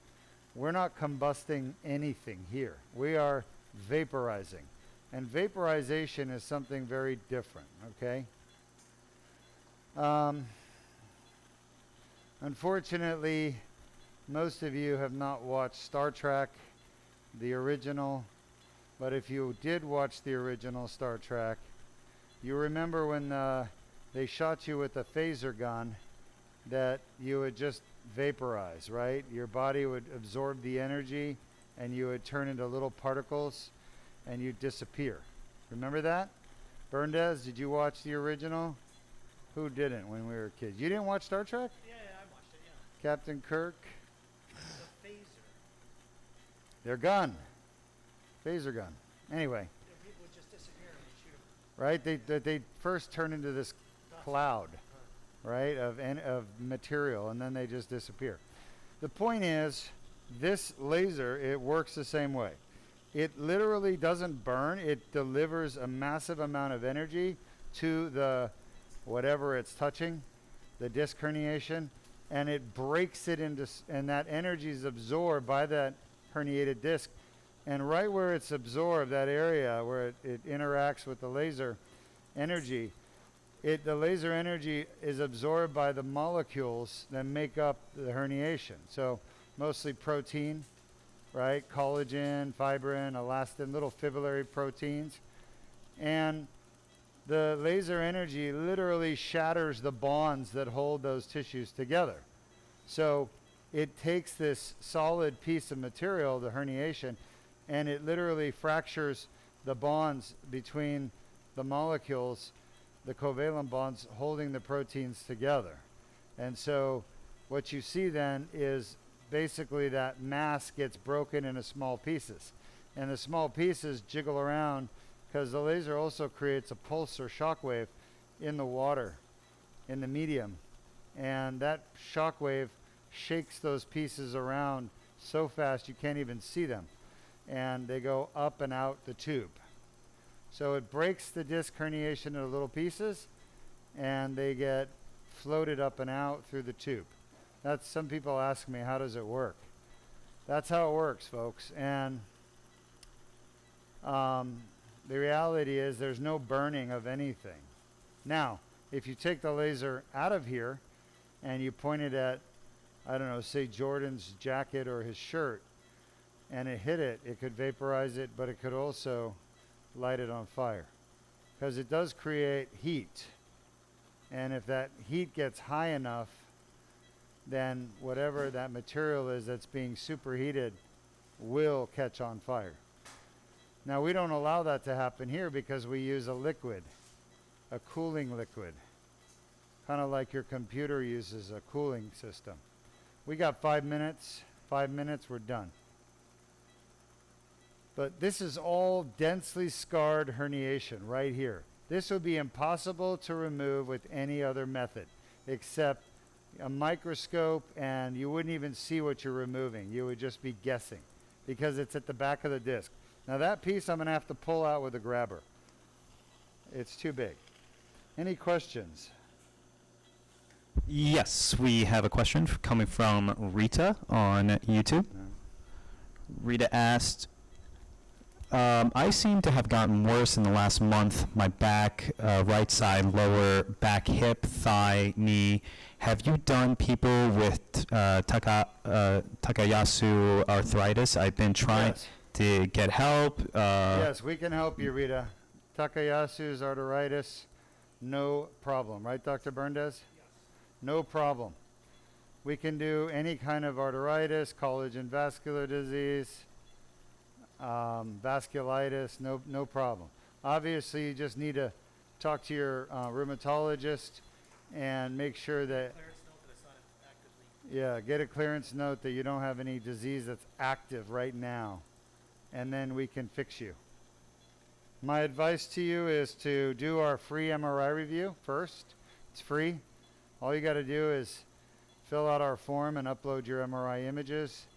We're not combusting anything here. We are vaporizing. And vaporization is something very different, okay? Unfortunately, most of you have not watched Star Trek, the original, but if you did watch the original Star Trek, you remember when they shot you with a phaser gun that you would just vaporize, right? Your body would absorb the energy and you would turn into little particles and you'd disappear. Remember that? Berndes, did you watch the original? Who didn't when we were kids? You didn't watch Star Trek? Yeah, I watched it, yeah. Captain Kirk? The phaser. They're gun. Phaser gun. Anyway, Yeah, people would just disappear and we'd shoot 'em. right? They first turn into this cloud, right, of material, and then they just disappear. The point is, this laser, it works the same way. It literally doesn't burn. It delivers a massive amount of energy to the whatever it's touching, the disc herniation, and it breaks it into, and that energy is absorbed by that herniated disc. And right where it's absorbed, that area where it interacts with the laser energy, the laser energy is absorbed by the molecules that make up the herniation. So mostly protein, right? Collagen, fibrin, elastin, little fibrillary proteins. And the laser energy literally shatters the bonds that hold those tissues together. So it takes this solid piece of material, the herniation, and it literally fractures the bonds between the molecules, the covalent bonds holding the proteins together. And so what you see then is basically that mass gets broken into small pieces. And the small pieces jiggle around because the laser also creates a pulse or shock wave in the water, in the medium. And that shock wave shakes those pieces around so fast you can't even see them. And they go up and out the tube. So it breaks the disc herniation into little pieces, and they get floated up and out through the tube. That's, some people ask me, how does it work? That's how it works, folks. And the reality is there's no burning of anything. Now, if you take the laser out of here and you point it at, I don't know, say Jordan's jacket or his shirt, and it hit it, it could vaporize it, but it could also light it on fire, because it does create heat. And if that heat gets high enough, then whatever that material is that's being superheated will catch on fire. Now, we don't allow that to happen here because we use a liquid, a cooling liquid, kind of like your computer uses a cooling system. We got 5 minutes. 5 minutes, we're done. But this is all densely scarred herniation right here. This would be impossible to remove with any other method except a microscope, and you wouldn't even see what you're removing. You would just be guessing because it's at the back of the disc. Now that piece I'm going to have to pull out with a grabber. It's too big. Any questions? Yes, we have a question coming from Rita on YouTube. No. Rita asked, I seem to have gotten worse in the last month. My back, right side, lower back, hip, thigh, knee. Have you done people with Takayasu arthritis? I've been trying Yes. to get help. Yes, we can help you, Rita. Takayasu's arthritis, no problem. Right, Dr. Berndes? No problem. We can do any kind of arthritis, collagen vascular disease, vasculitis, no problem. Obviously, you just need to talk to your rheumatologist and make sure that, Clearance note that it's not actively. yeah, get a clearance note that you don't have any disease that's active right now, and then we can fix you. My advice to you is to do our free MRI review first. It's free. All you got to do is fill out our form and upload your MRI images.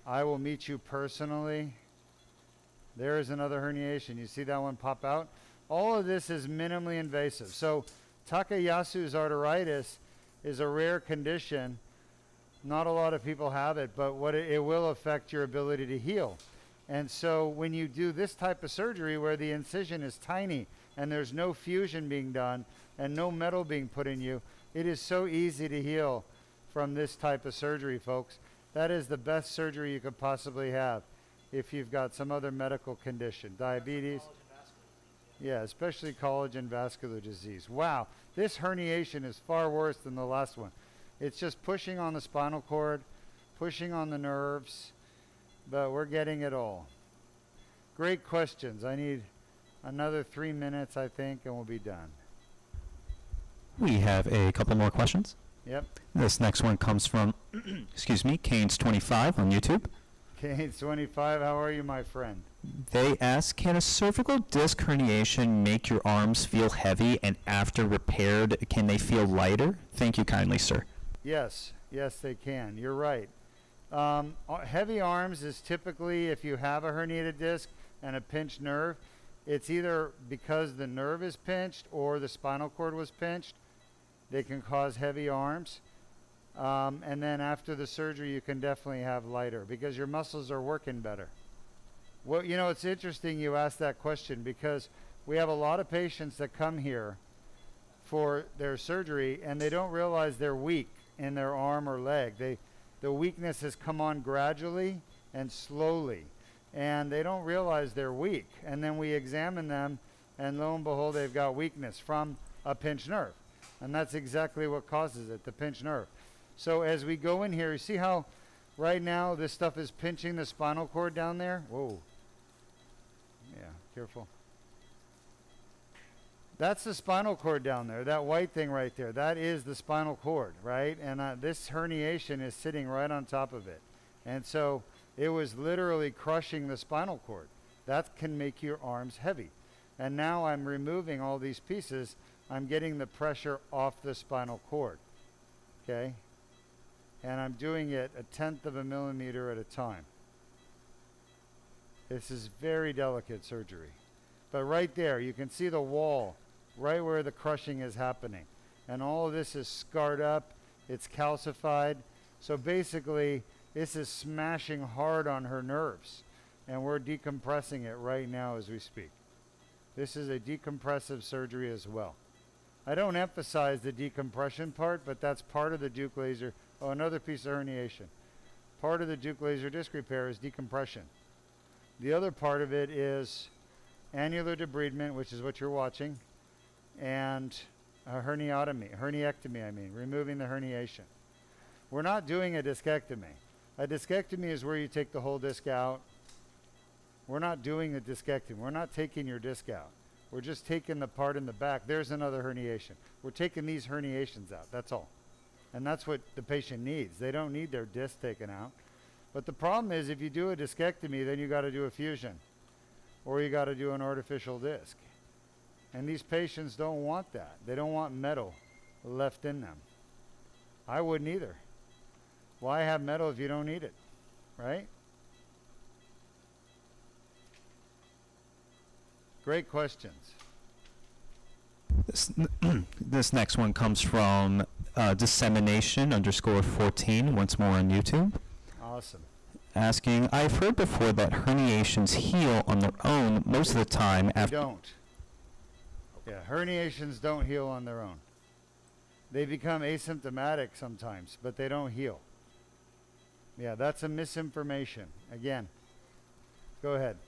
I will meet you personally. There is another herniation. You see that one pop out? All of this is minimally invasive. So Takayasu's arthritis is a rare condition. Not a lot of people have it, but what it will affect your ability to heal. And so when you do this type of surgery where the incision is tiny and there's no fusion being done and no metal being put in you, it is so easy to heal from this type of surgery, folks. That is the best surgery you could possibly have if you've got some other medical condition, diabetes. Collagen vascular disease, Yeah, especially collagen vascular disease. Wow, this herniation is far worse than the last one. It's just pushing on the spinal cord, pushing on the nerves, but we're getting it all. Great questions. I need another 3 minutes, I think, and we'll be done. We have a couple more questions. Yep. This next one comes from, excuse me, Canes25 on YouTube. Kane's 25. How are you, my friend? They ask, can a cervical disc herniation make your arms feel heavy, and after repaired, can they feel lighter? Thank you kindly, sir. Yes, yes, they can. You're right. Heavy arms is typically if you have a herniated disc and a pinched nerve, it's either because the nerve is pinched or the spinal cord was pinched. They can cause heavy arms. And then after the surgery, you can definitely have lighter because your muscles are working better. Well, you know, it's interesting you asked that question because we have a lot of patients that come here for their surgery and they don't realize they're weak in their arm or leg. The weakness has come on gradually and slowly, and they don't realize they're weak. And then we examine them, and lo and behold, they've got weakness from a pinched nerve. And that's exactly what causes it, the pinched nerve. So as we go in here, you see how right now this stuff is pinching the spinal cord down there? Whoa. Yeah, careful. That's the spinal cord down there, that white thing right there. That is the spinal cord, right? And this herniation is sitting right on top of it. And so it was literally crushing the spinal cord. That can make your arms heavy. And now I'm removing all these pieces. I'm getting the pressure off the spinal cord, okay? And I'm doing it 1/10 of a millimeter at a time. This is very delicate surgery. But right there, you can see the wall, right where the crushing is happening. And all of this is scarred up, it's calcified. So basically, this is smashing hard on her nerves. And we're decompressing it right now as we speak. This is a decompressive surgery as well. I don't emphasize the decompression part, but that's part of the Deuk laser. Oh, another piece of herniation. Part of the Deuk laser disc repair is decompression. The other part of it is annular debridement, which is what you're watching, and a herniectomy, removing the herniation. We're not doing a discectomy. A discectomy is where you take the whole disc out. We're not doing a discectomy. We're not taking your disc out. We're just taking the part in the back. There's another herniation. We're taking these herniations out, that's all. And that's what the patient needs. They don't need their disc taken out. But the problem is if you do a discectomy, then you got to do a fusion. Or you got to do an artificial disc. And these patients don't want that. They don't want metal left in them. I wouldn't either. Why have metal if you don't need it, right? Great questions. This next one comes from dissemination_14, once more on YouTube. Awesome. Asking, I've heard before that herniations heal on their own most of the time They after... don't. Yeah, herniations don't heal on their own. They become asymptomatic sometimes, but they don't heal. Yeah, that's a misinformation. Again, go ahead.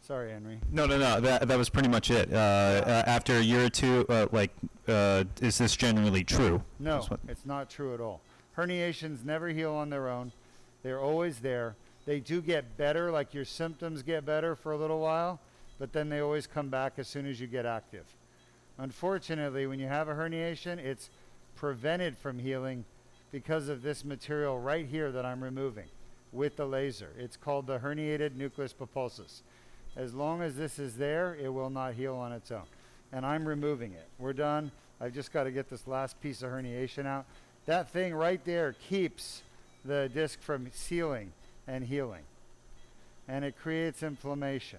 Sorry, Henry. No. That was pretty much it. After a year or two, is this generally true? No, it's not true at all. Herniations never heal on their own. They're always there. They do get better, like your symptoms get better for a little while, but then they always come back as soon as you get active. Unfortunately, when you have a herniation, it's prevented from healing because of this material right here that I'm removing with the laser. It's called the herniated nucleus pulposus. As long as this is there, it will not heal on its own. And I'm removing it. We're done. I've just got to get this last piece of herniation out. That thing right there keeps the disc from sealing and healing. And it creates inflammation.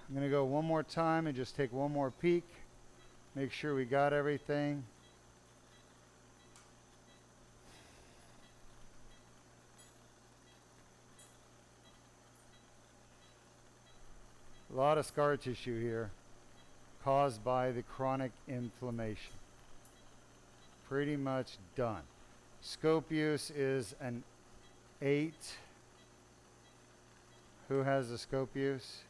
I'm going to go one more time and just take one more peek. Make sure we got everything. A lot of scar tissue here caused by the chronic inflammation. Pretty much done. Scope use is an 8. Who has the scope use?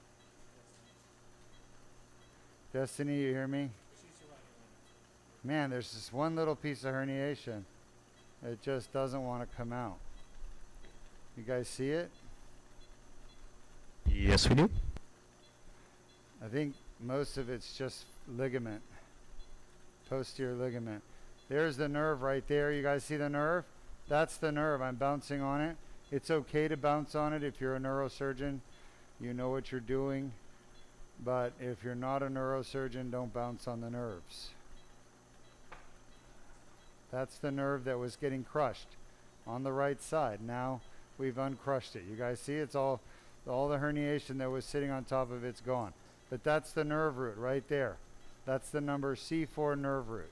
Destiny, you hear me? Man, there's this one little piece of herniation. It just doesn't want to come out. You guys see it? Yes, we do. I think most of it's just ligament, posterior ligament. There's the nerve right there. You guys see the nerve? That's the nerve. I'm bouncing on it. It's okay to bounce on it if you're a neurosurgeon. You know what you're doing. But if you're not a neurosurgeon, don't bounce on the nerves. That's the nerve that was getting crushed on the right side. Now we've uncrushed it. You guys see it's all the herniation that was sitting on top of it's gone. But that's the nerve root right there. That's the number C4 nerve root.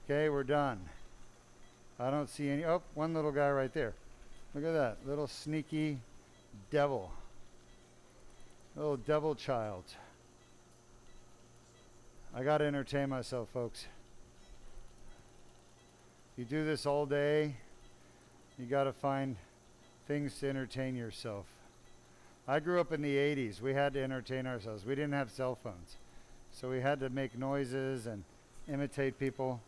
Okay, we're done. I don't see any. Oh, one little guy right there. Look at that little sneaky devil. Little devil child. I got to entertain myself, folks. You do this all day, you got to find things to entertain yourself. I grew up in the 80s. We had to entertain ourselves. We didn't have cell phones. So we had to make noises and imitate people.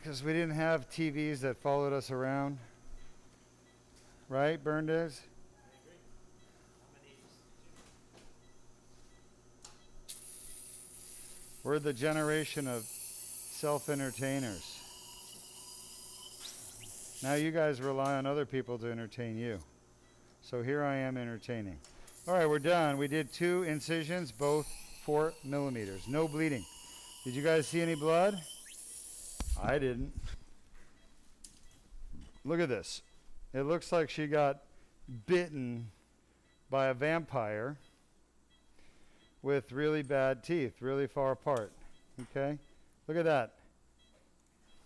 Because we didn't have TVs that followed us around. Right, Berndes? We're the generation of self-entertainers. Now you guys rely on other people to entertain you. So here I am entertaining. All right, we're done. We did 2 incisions, both 4 millimeters. No bleeding. Did you guys see any blood? I didn't. Look at this. It looks like she got bitten by a vampire with really bad teeth, really far apart. Okay? Look at that.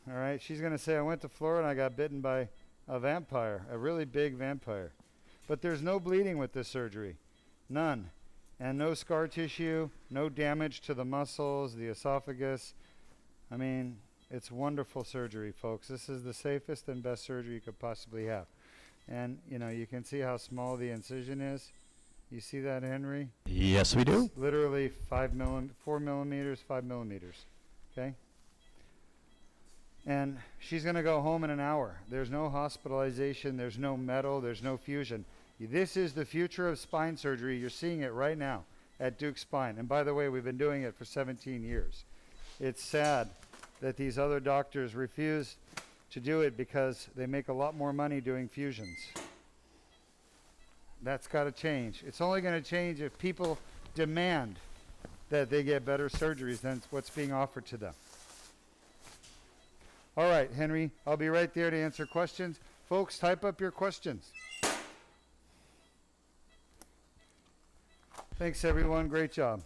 All right, she's going to say, I went to Florida and I got bitten by a vampire, a really big vampire. But there's no bleeding with this surgery. None. And no scar tissue, no damage to the muscles, the esophagus. I mean, it's wonderful surgery, folks. This is the safest and best surgery you could possibly have. And, you know, you can see how small the incision is. You see that, Henry? Yes, we do. It's literally 4 millimeters, 5 millimeters. Okay? And she's going to go home in an hour. There's no hospitalization. There's no metal. There's no fusion. This is the future of spine surgery. You're seeing it right now at Deuk Spine. And by the way, we've been doing it for 17 years. It's sad that these other doctors refuse to do it because they make a lot more money doing fusions. That's got to change. It's only going to change if people demand that they get better surgeries than what's being offered to them. All right, Henry, I'll be right there to answer questions. Folks, type up your questions. Thanks, everyone. Great job.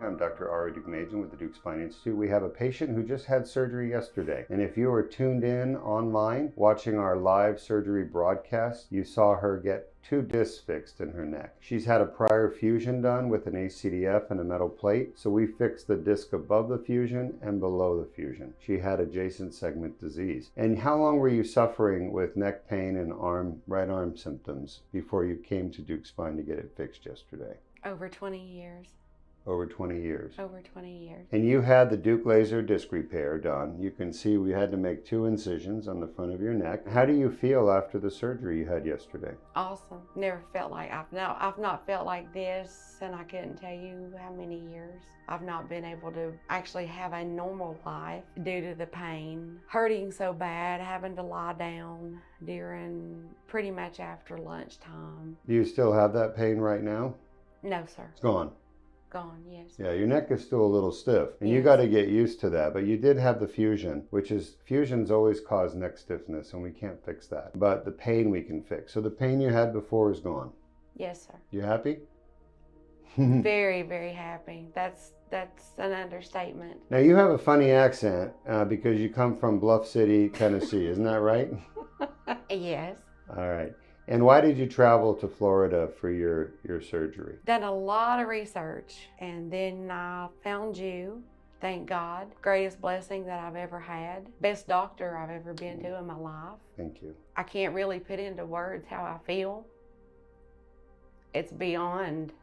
I'm Dr. Ari Deuk with the Deuk Spine Institute. We have a patient who just had surgery yesterday. And if you were tuned in online watching our live surgery broadcast, you saw her get 2 discs fixed in her neck. She's had a prior fusion done with an ACDF and a metal plate. So we fixed the disc above the fusion and below the fusion. She had adjacent segment disease. And how long were you suffering with neck pain and right arm symptoms before you came to Deuk Spine to get it fixed yesterday? Over 20 years. Over 20 years. Over 20 years. And you had the Deuk laser disc repair done. You can see we had to make 2 incisions on the front of your neck. How do you feel after the surgery you had yesterday? Awesome. Never felt like I've not felt like this, and I couldn't tell you how many years. I've not been able to actually have a normal life due to the pain. Hurting so bad, having to lie down during pretty much after lunchtime. Do you still have that pain right now? No, sir. It's gone. Gone, yes. Yeah, your neck is still a little stiff, and you Yes. got to get used to that. But you did have the fusion, fusions always cause neck stiffness, and we can't fix that. But the pain we can fix. So the pain you had before is gone. Yes, sir. You happy? Very, very happy. That's an understatement. Now you have a funny accent because you come from Bluff City, Tennessee. Isn't that right? Yes. All right. And why did you travel to Florida for your surgery? Done a lot of research, and then I found you. Thank God. Greatest blessing that I've ever had. Best doctor I've ever been to in my life. Thank you. I can't really put into words how I feel. It's beyond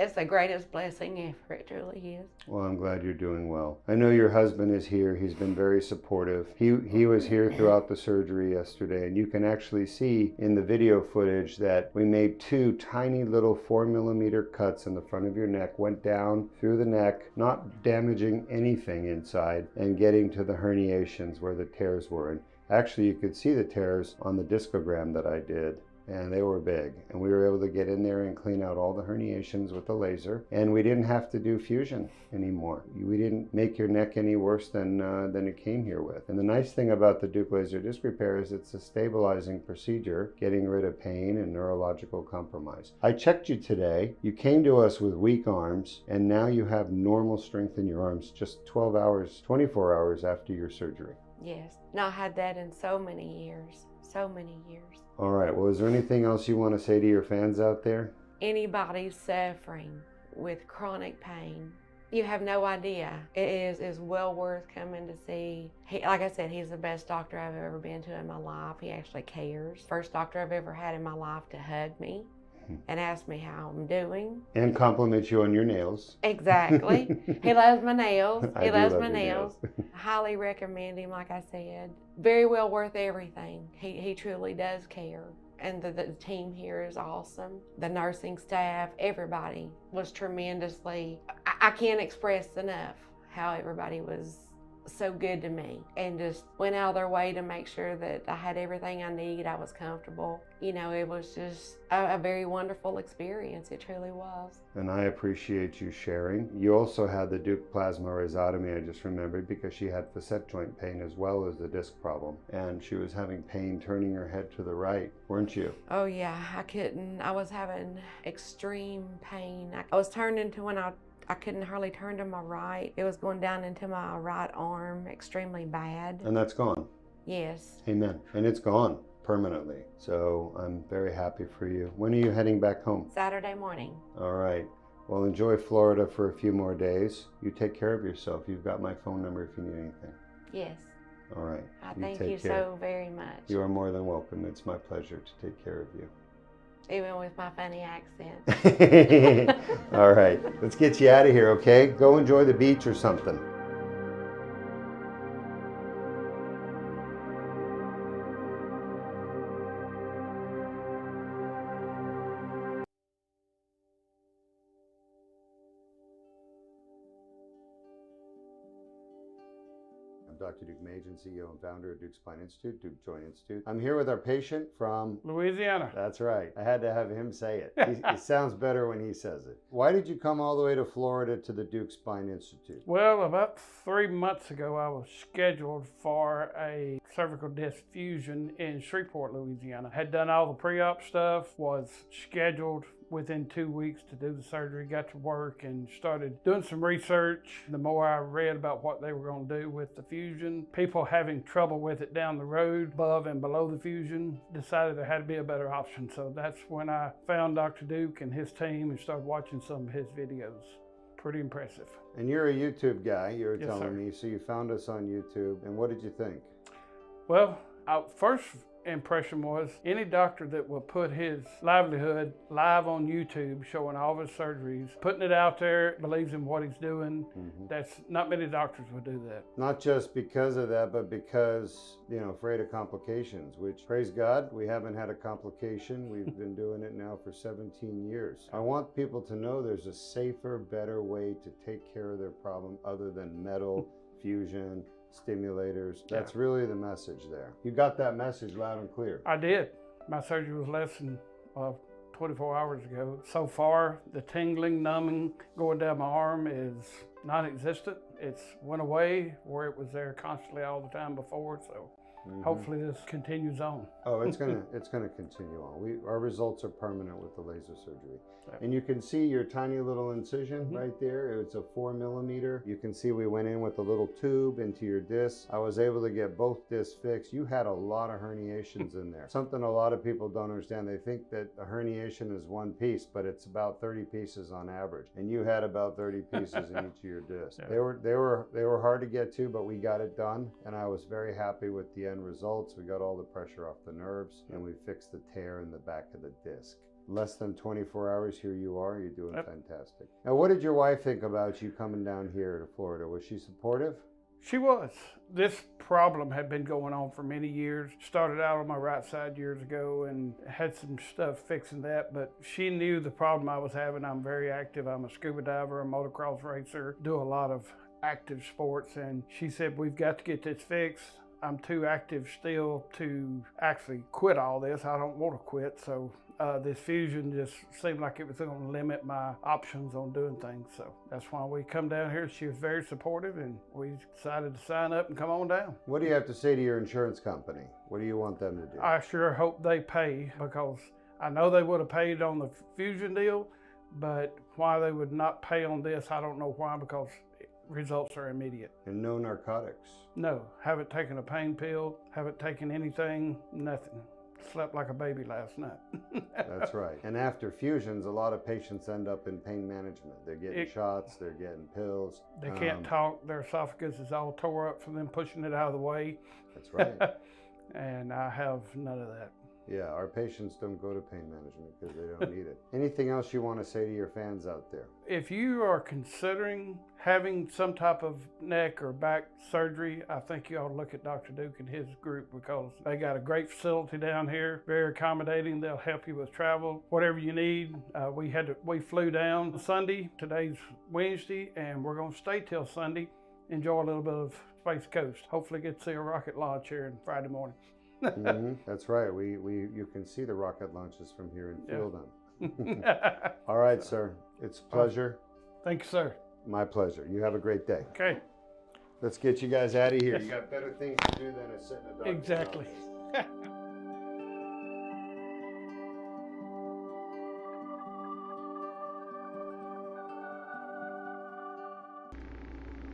It's the greatest blessing ever. It truly is. Well, I'm glad you're doing well. I know your husband is here. He's been very supportive. He was here throughout the surgery yesterday, and you can actually see in the video footage that we made 2 tiny little 4mm cuts in the front of your neck, went down through the neck, not damaging anything inside, and getting to the herniations where the tears were. And actually, you could see the tears on the discogram that I did, and they were big. And we were able to get in there and clean out all the herniations with the laser, and we didn't have to do fusion anymore. We didn't make your neck any worse than it came here with. And the nice thing about the Deuk laser disc repair is it's a stabilizing procedure, getting rid of pain and neurological compromise. I checked you today. You came to us with weak arms, and now you have normal strength in your arms just 12 hours, 24 hours after your surgery. Yes. Not had that in so many years. So many years. All right, well, is there anything else you want to say to your fans out there? Anybody suffering with chronic pain, you have no idea. It is well worth coming to see. Like I said, he's the best doctor I've ever been to in my life. He actually cares. First doctor I've ever had in my life to hug me and ask me how I'm doing. And compliment you on your nails. Exactly. He loves my nails. I He do loves love my your nails. Highly recommend him, like I said. Very well worth everything. He truly does care. And the team here is awesome. The nursing staff, everybody was tremendously, I can't express enough how everybody was so good to me and just went out of their way to make sure that I had everything I need. I was comfortable. You know, it was just a very wonderful experience. It truly was. And I appreciate you sharing. You also had the Deuk plasma rhizotomy, I just remembered, because she had facet joint pain as well as the disc problem. And she was having pain turning her head to the right, weren't you? Oh yeah, I was having extreme pain. I was turning to when I couldn't hardly turn to my right. It was going down into my right arm extremely bad. And that's gone. Yes. Amen. And it's gone permanently. So I'm very happy for you. When are you heading back home? Saturday morning. All right. Well, enjoy Florida for a few more days. You take care of yourself. You've got my phone number if you need anything. Yes. All right. I thank take you care. so very much. You are more than welcome. It's my pleasure to take care of you. Even with my funny accent. All right, let's get you out of here, okay? Go enjoy the beach or something. Dr. Deuk Machen, CEO and founder of Deuk Spine Institute, Deuk Joint Institute. I'm here with our patient from Louisiana. That's right. I had to have him say it. It sounds better when he says it. Why did you come all the way to Florida to the Deuk Spine Institute? Well, about 3 months ago, I was scheduled for a cervical disc fusion in Shreveport, Louisiana. Had done all the pre-op stuff, was scheduled within 2 weeks to do the surgery, got to work and started doing some research. The more I read about what they were going to do with the fusion, people having trouble with it down the road, above and below the fusion, decided there had to be a better option. So that's when I found Dr. Deuk and his team and started watching some of his videos. Pretty impressive. And you're a YouTube guy, you were Yes, telling sir. me, so you found us on YouTube. And what did you think? Well, our first impression was any doctor that will put his livelihood live on YouTube, showing all of his surgeries, putting it out there, believes in what he's doing. That's not many doctors would do that. Not just because of that, but because, afraid of complications, which, praise God, we haven't had a complication. We've been doing it now for 17 years. I want people to know there's a safer, better way to take care of their problem other than metal, fusion, stimulators. That's really the message there. You got that message loud and clear. I did. My surgery was less than 24 hours ago. So far, the tingling, numbing going down my arm is non-existent. It's went away where it was there constantly all the time before. So hopefully this continues on. Oh, it's gonna continue on. Our results are permanent with the laser surgery. And you can see your tiny little incision right there. It's a 4mm. You can see we went in with a little tube into your disc. I was able to get both discs fixed. You had a lot of herniations in there. Something a lot of people don't understand. They think that a herniation is one piece, but it's about 30 pieces on average. And you had about 30 pieces in each of your discs. They were hard to get to, but we got it done. And I was very happy with the end results. We got all the pressure off the nerves and we fixed the tear in the back of the disc. less than 24 hours, here you are. You're doing Yep. fantastic. Now, what did your wife think about you coming down here to Florida? Was she supportive? She was. This problem had been going on for many years. Started out on my right side years ago and had some stuff fixing that, but she knew the problem I was having. I'm very active. I'm a scuba diver, a motocross racer, do a lot of active sports, and she said, we've got to get this fixed. I'm too active still to actually quit all this. I don't want to quit, so this fusion just seemed like it was going to limit my options on doing things. So that's why we come down here. She was very supportive, and we decided to sign up and come on down. What do you have to say to your insurance company? What do you want them to do? I sure hope they pay, because I know they would have paid on the fusion deal, but why they would not pay on this, I don't know why, because results are immediate. And no narcotics. No, haven't taken a pain pill, haven't taken anything, nothing. Slept like a baby last night. That's right. And after fusions, a lot of patients end up in pain management. They're getting shots, they're getting pills. They can't talk, their esophagus is all tore up from them pushing it out of the way. That's right. And I have none of that. Yeah, our patients don't go to pain management because they don't need it. Anything else you want to say to your fans out there? If you are considering having some type of neck or back surgery, I think you ought to look at Dr. Deuk and his group, because they got a great facility down here, very accommodating. They'll help you with travel, whatever you need. We flew down Sunday. Today's Wednesday, and we're going to stay till Sunday. Enjoy a little bit of Space Coast. Hopefully get to see a rocket launch here on Friday morning. That's right. You can see the rocket launches from here and feel them. All right, sir. It's a pleasure. Thank you, sir. My pleasure. You have a great day. Okay. Let's get you guys out of here. You got better things to do than to sit in a doctor's Exactly. office.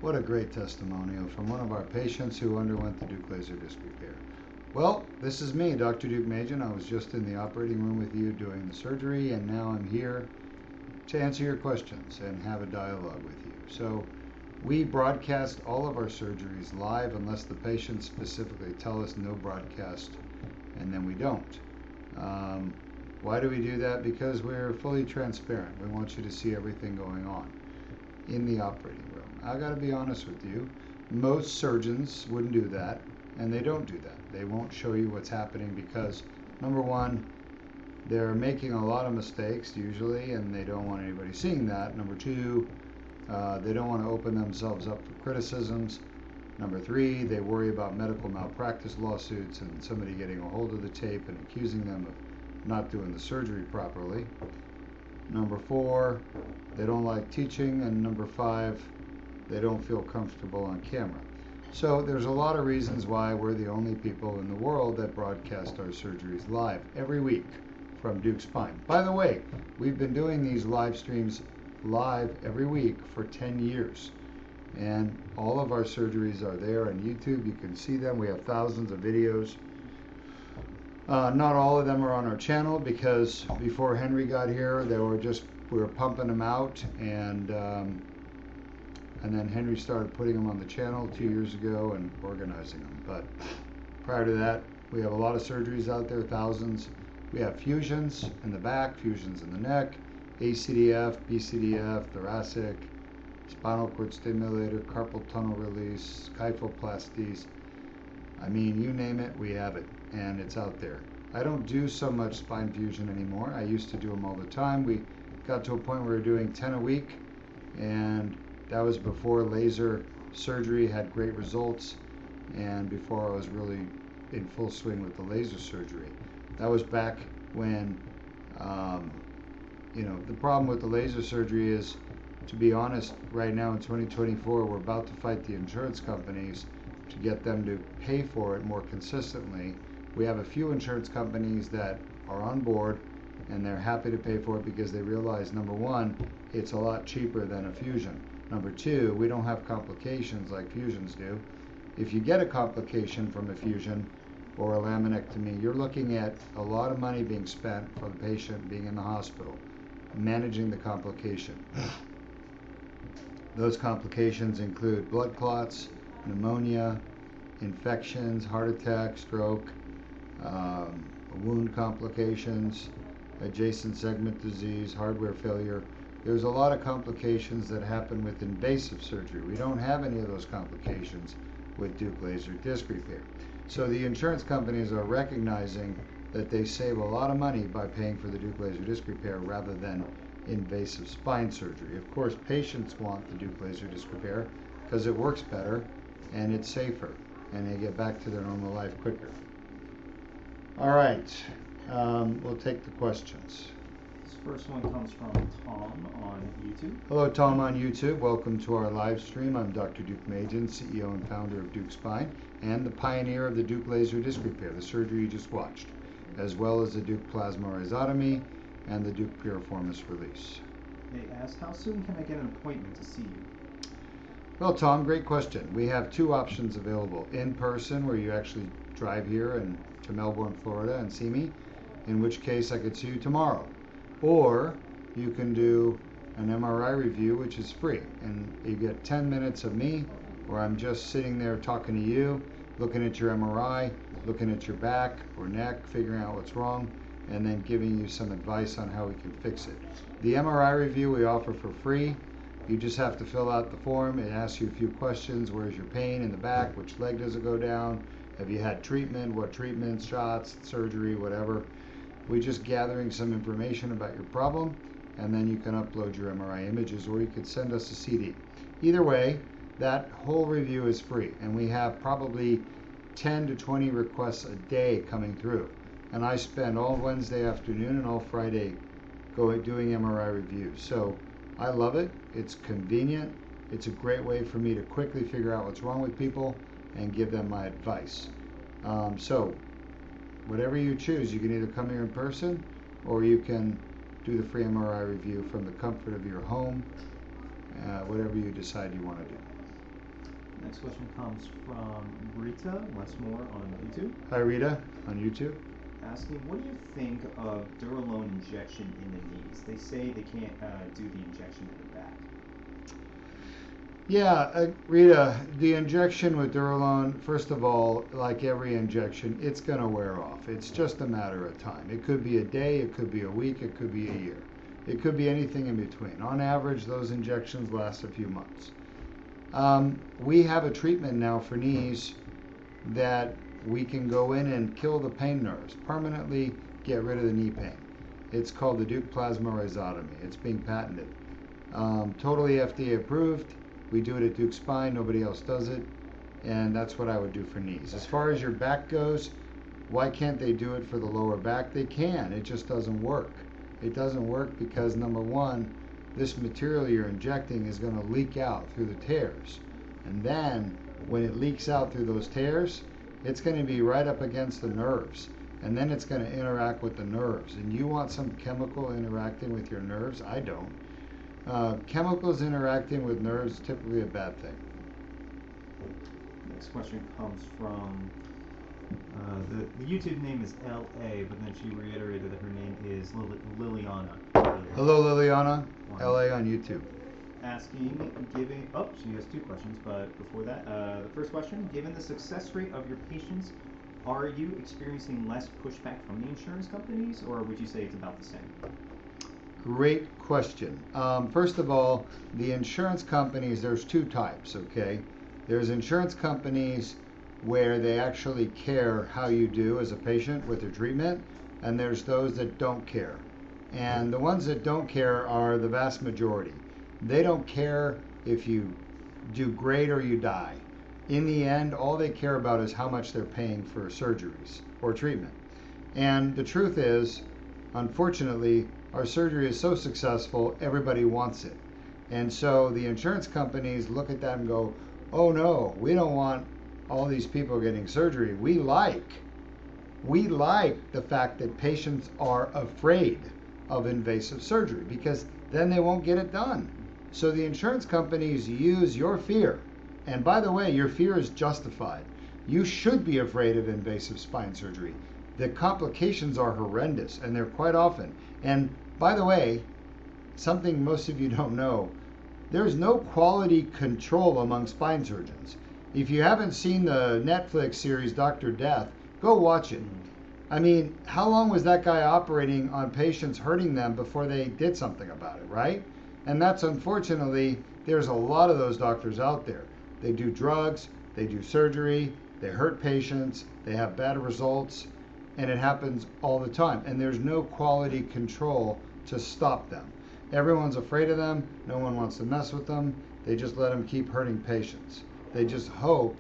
What a great testimonial from one of our patients who underwent the Deuk laser disc repair. Well, this is me, Dr. Deuk Majan. I was just in the operating room with you doing the surgery, and now I'm here to answer your questions and have a dialogue with you. So we broadcast all of our surgeries live unless the patients specifically tell us no broadcast, and then we don't. Why do we do that? Because we're fully transparent. We want you to see everything going on in the operating room. I gotta be honest with you, most surgeons wouldn't do that, and they don't do that. They won't show you what's happening because, number one, they're making a lot of mistakes usually, and they don't want anybody seeing that. Number two, they don't want to open themselves up for criticisms. Number three, they worry about medical malpractice lawsuits and somebody getting a hold of the tape and accusing them of not doing the surgery properly. Number four, they don't like teaching. And number five, they don't feel comfortable on camera. So there's a lot of reasons why we're the only people in the world that broadcast our surgeries live every week from Deuk Spine. By the way, we've been doing these live streams live every week for 10 years. And all of our surgeries are there on YouTube. You can see them. We have thousands of videos. Not all of them are on our channel because before Henry got here, we were pumping them out, and then Henry started putting them on the channel 2 years ago and organizing them. But prior to that, we have a lot of surgeries out there, thousands. We have fusions in the back, fusions in the neck, ACDF, BCDF, thoracic, spinal cord stimulator, carpal tunnel release, kyphoplasties. I mean, you name it, we have it, and it's out there. I don't do so much spine fusion anymore. I used to do them all the time. We got to a point where we were doing 10 a week, and that was before laser surgery had great results, and before I was really in full swing with the laser surgery. That was back when, the problem with the laser surgery is, to be honest, right now in 2024, we're about to fight the insurance companies to get them to pay for it more consistently. We have a few insurance companies that are on board, and they're happy to pay for it because they realize, number one, it's a lot cheaper than a fusion. Number two, we don't have complications like fusions do. If you get a complication from a fusion or a laminectomy, you're looking at a lot of money being spent for the patient being in the hospital, managing the complication. Those complications include blood clots, pneumonia, infections, heart attack, stroke, wound complications, adjacent segment disease, hardware failure. There's a lot of complications that happen with invasive surgery. We don't have any of those complications with Deuk laser disc repair. So the insurance companies are recognizing that they save a lot of money by paying for the Deuk laser disc repair rather than invasive spine surgery. Of course, patients want the Deuk laser disc repair because it works better and it's safer and they get back to their normal life quicker. All right, we'll take the questions. This first one comes from Tom on YouTube. Hello, Tom on YouTube. Welcome to our live stream. I'm Dr. Deuk Majan, CEO and founder of Deuk Spine and the pioneer of the Deuk laser disc repair, the surgery you just watched, as well as the Deuk plasma rhizotomy and the Deuk piriformis release. They asked, how soon can I get an appointment to see you? Well, Tom, great question. We have two options available. In person, where you actually drive here and to Melbourne, Florida and see me, in which case I could see you tomorrow. Or you can do an MRI review, which is free, and you get 10 minutes of me where I'm just sitting there talking to you, looking at your MRI, looking at your back or neck, figuring out what's wrong, and then giving you some advice on how we can fix it. The MRI review we offer for free. You just have to fill out the form. It asks you a few questions. Where's your pain in the back? Which leg does it go down? Have you had treatment? What treatments, shots, surgery, whatever. We're just gathering some information about your problem, and then you can upload your MRI images, or you could send us a CD. Either way, that whole review is free, and we have probably 10 to 20 requests a day coming through. And I spend all Wednesday afternoon and all Friday doing MRI reviews. So I love it. It's convenient. It's a great way for me to quickly figure out what's wrong with people and give them my advice. So whatever you choose, you can either come here in person or you can do the free MRI review from the comfort of your home, whatever you decide you want to do. Next question comes from Rita, once more on YouTube. Hi Rita, on YouTube. Asking, what do you think of Duralone injection in the knees? They say they can't do the injection in the back. Yeah, Rita, the injection with Duralone, first of all, like every injection, it's going to wear off. It's just a matter of time. It could be a day, it could be a week, it could be a year. It could be anything in between. On average, those injections last a few months. We have a treatment now for knees that we can go in and kill the pain nerves, permanently get rid of the knee pain. It's called the Deuk plasma rhizotomy. It's being patented. Totally FDA approved. We do it at Deuk Spine. Nobody else does it. And that's what I would do for knees. As far as your back goes, why can't they do it for the lower back? They can. It just doesn't work. It doesn't work because, number one, this material you're injecting is going to leak out through the tears. And then when it leaks out through those tears, it's going to be right up against the nerves, and then it's going to interact with the nerves. And you want some chemical interacting with your nerves? I don't. Chemicals interacting with nerves is typically a bad thing. Next question comes from, the YouTube name is LA, but then she reiterated that her name is Liliana. Hello Liliana, LA on YouTube. Asking, she has two questions, but before that, the first question, given the success rate of your patients, are you experiencing less pushback from the insurance companies, or would you say it's about the same? Great question. First of all, the insurance companies, there's two types, okay? There's insurance companies where they actually care how you do as a patient with their treatment, and there's those that don't care. And the ones that don't care are the vast majority. They don't care if you do great or you die. In the end, all they care about is how much they're paying for surgeries or treatment. And the truth is, unfortunately, our surgery is so successful, everybody wants it. And so the insurance companies look at that and go, oh no, we don't want all these people getting surgery. We like the fact that patients are afraid of invasive surgery because then they won't get it done. So the insurance companies use your fear. And by the way, your fear is justified. You should be afraid of invasive spine surgery. The complications are horrendous, and they're quite often. And by the way, something most of you don't know, there's no quality control among spine surgeons. If you haven't seen the Netflix series Dr. Death, go watch it. I mean, how long was that guy operating on patients, hurting them before they did something about it, right? And that's, unfortunately, there's a lot of those doctors out there. They do drugs, they do surgery, they hurt patients, they have bad results, and it happens all the time. And there's no quality control to stop them. Everyone's afraid of them, no one wants to mess with them, they just let them keep hurting patients. They just hope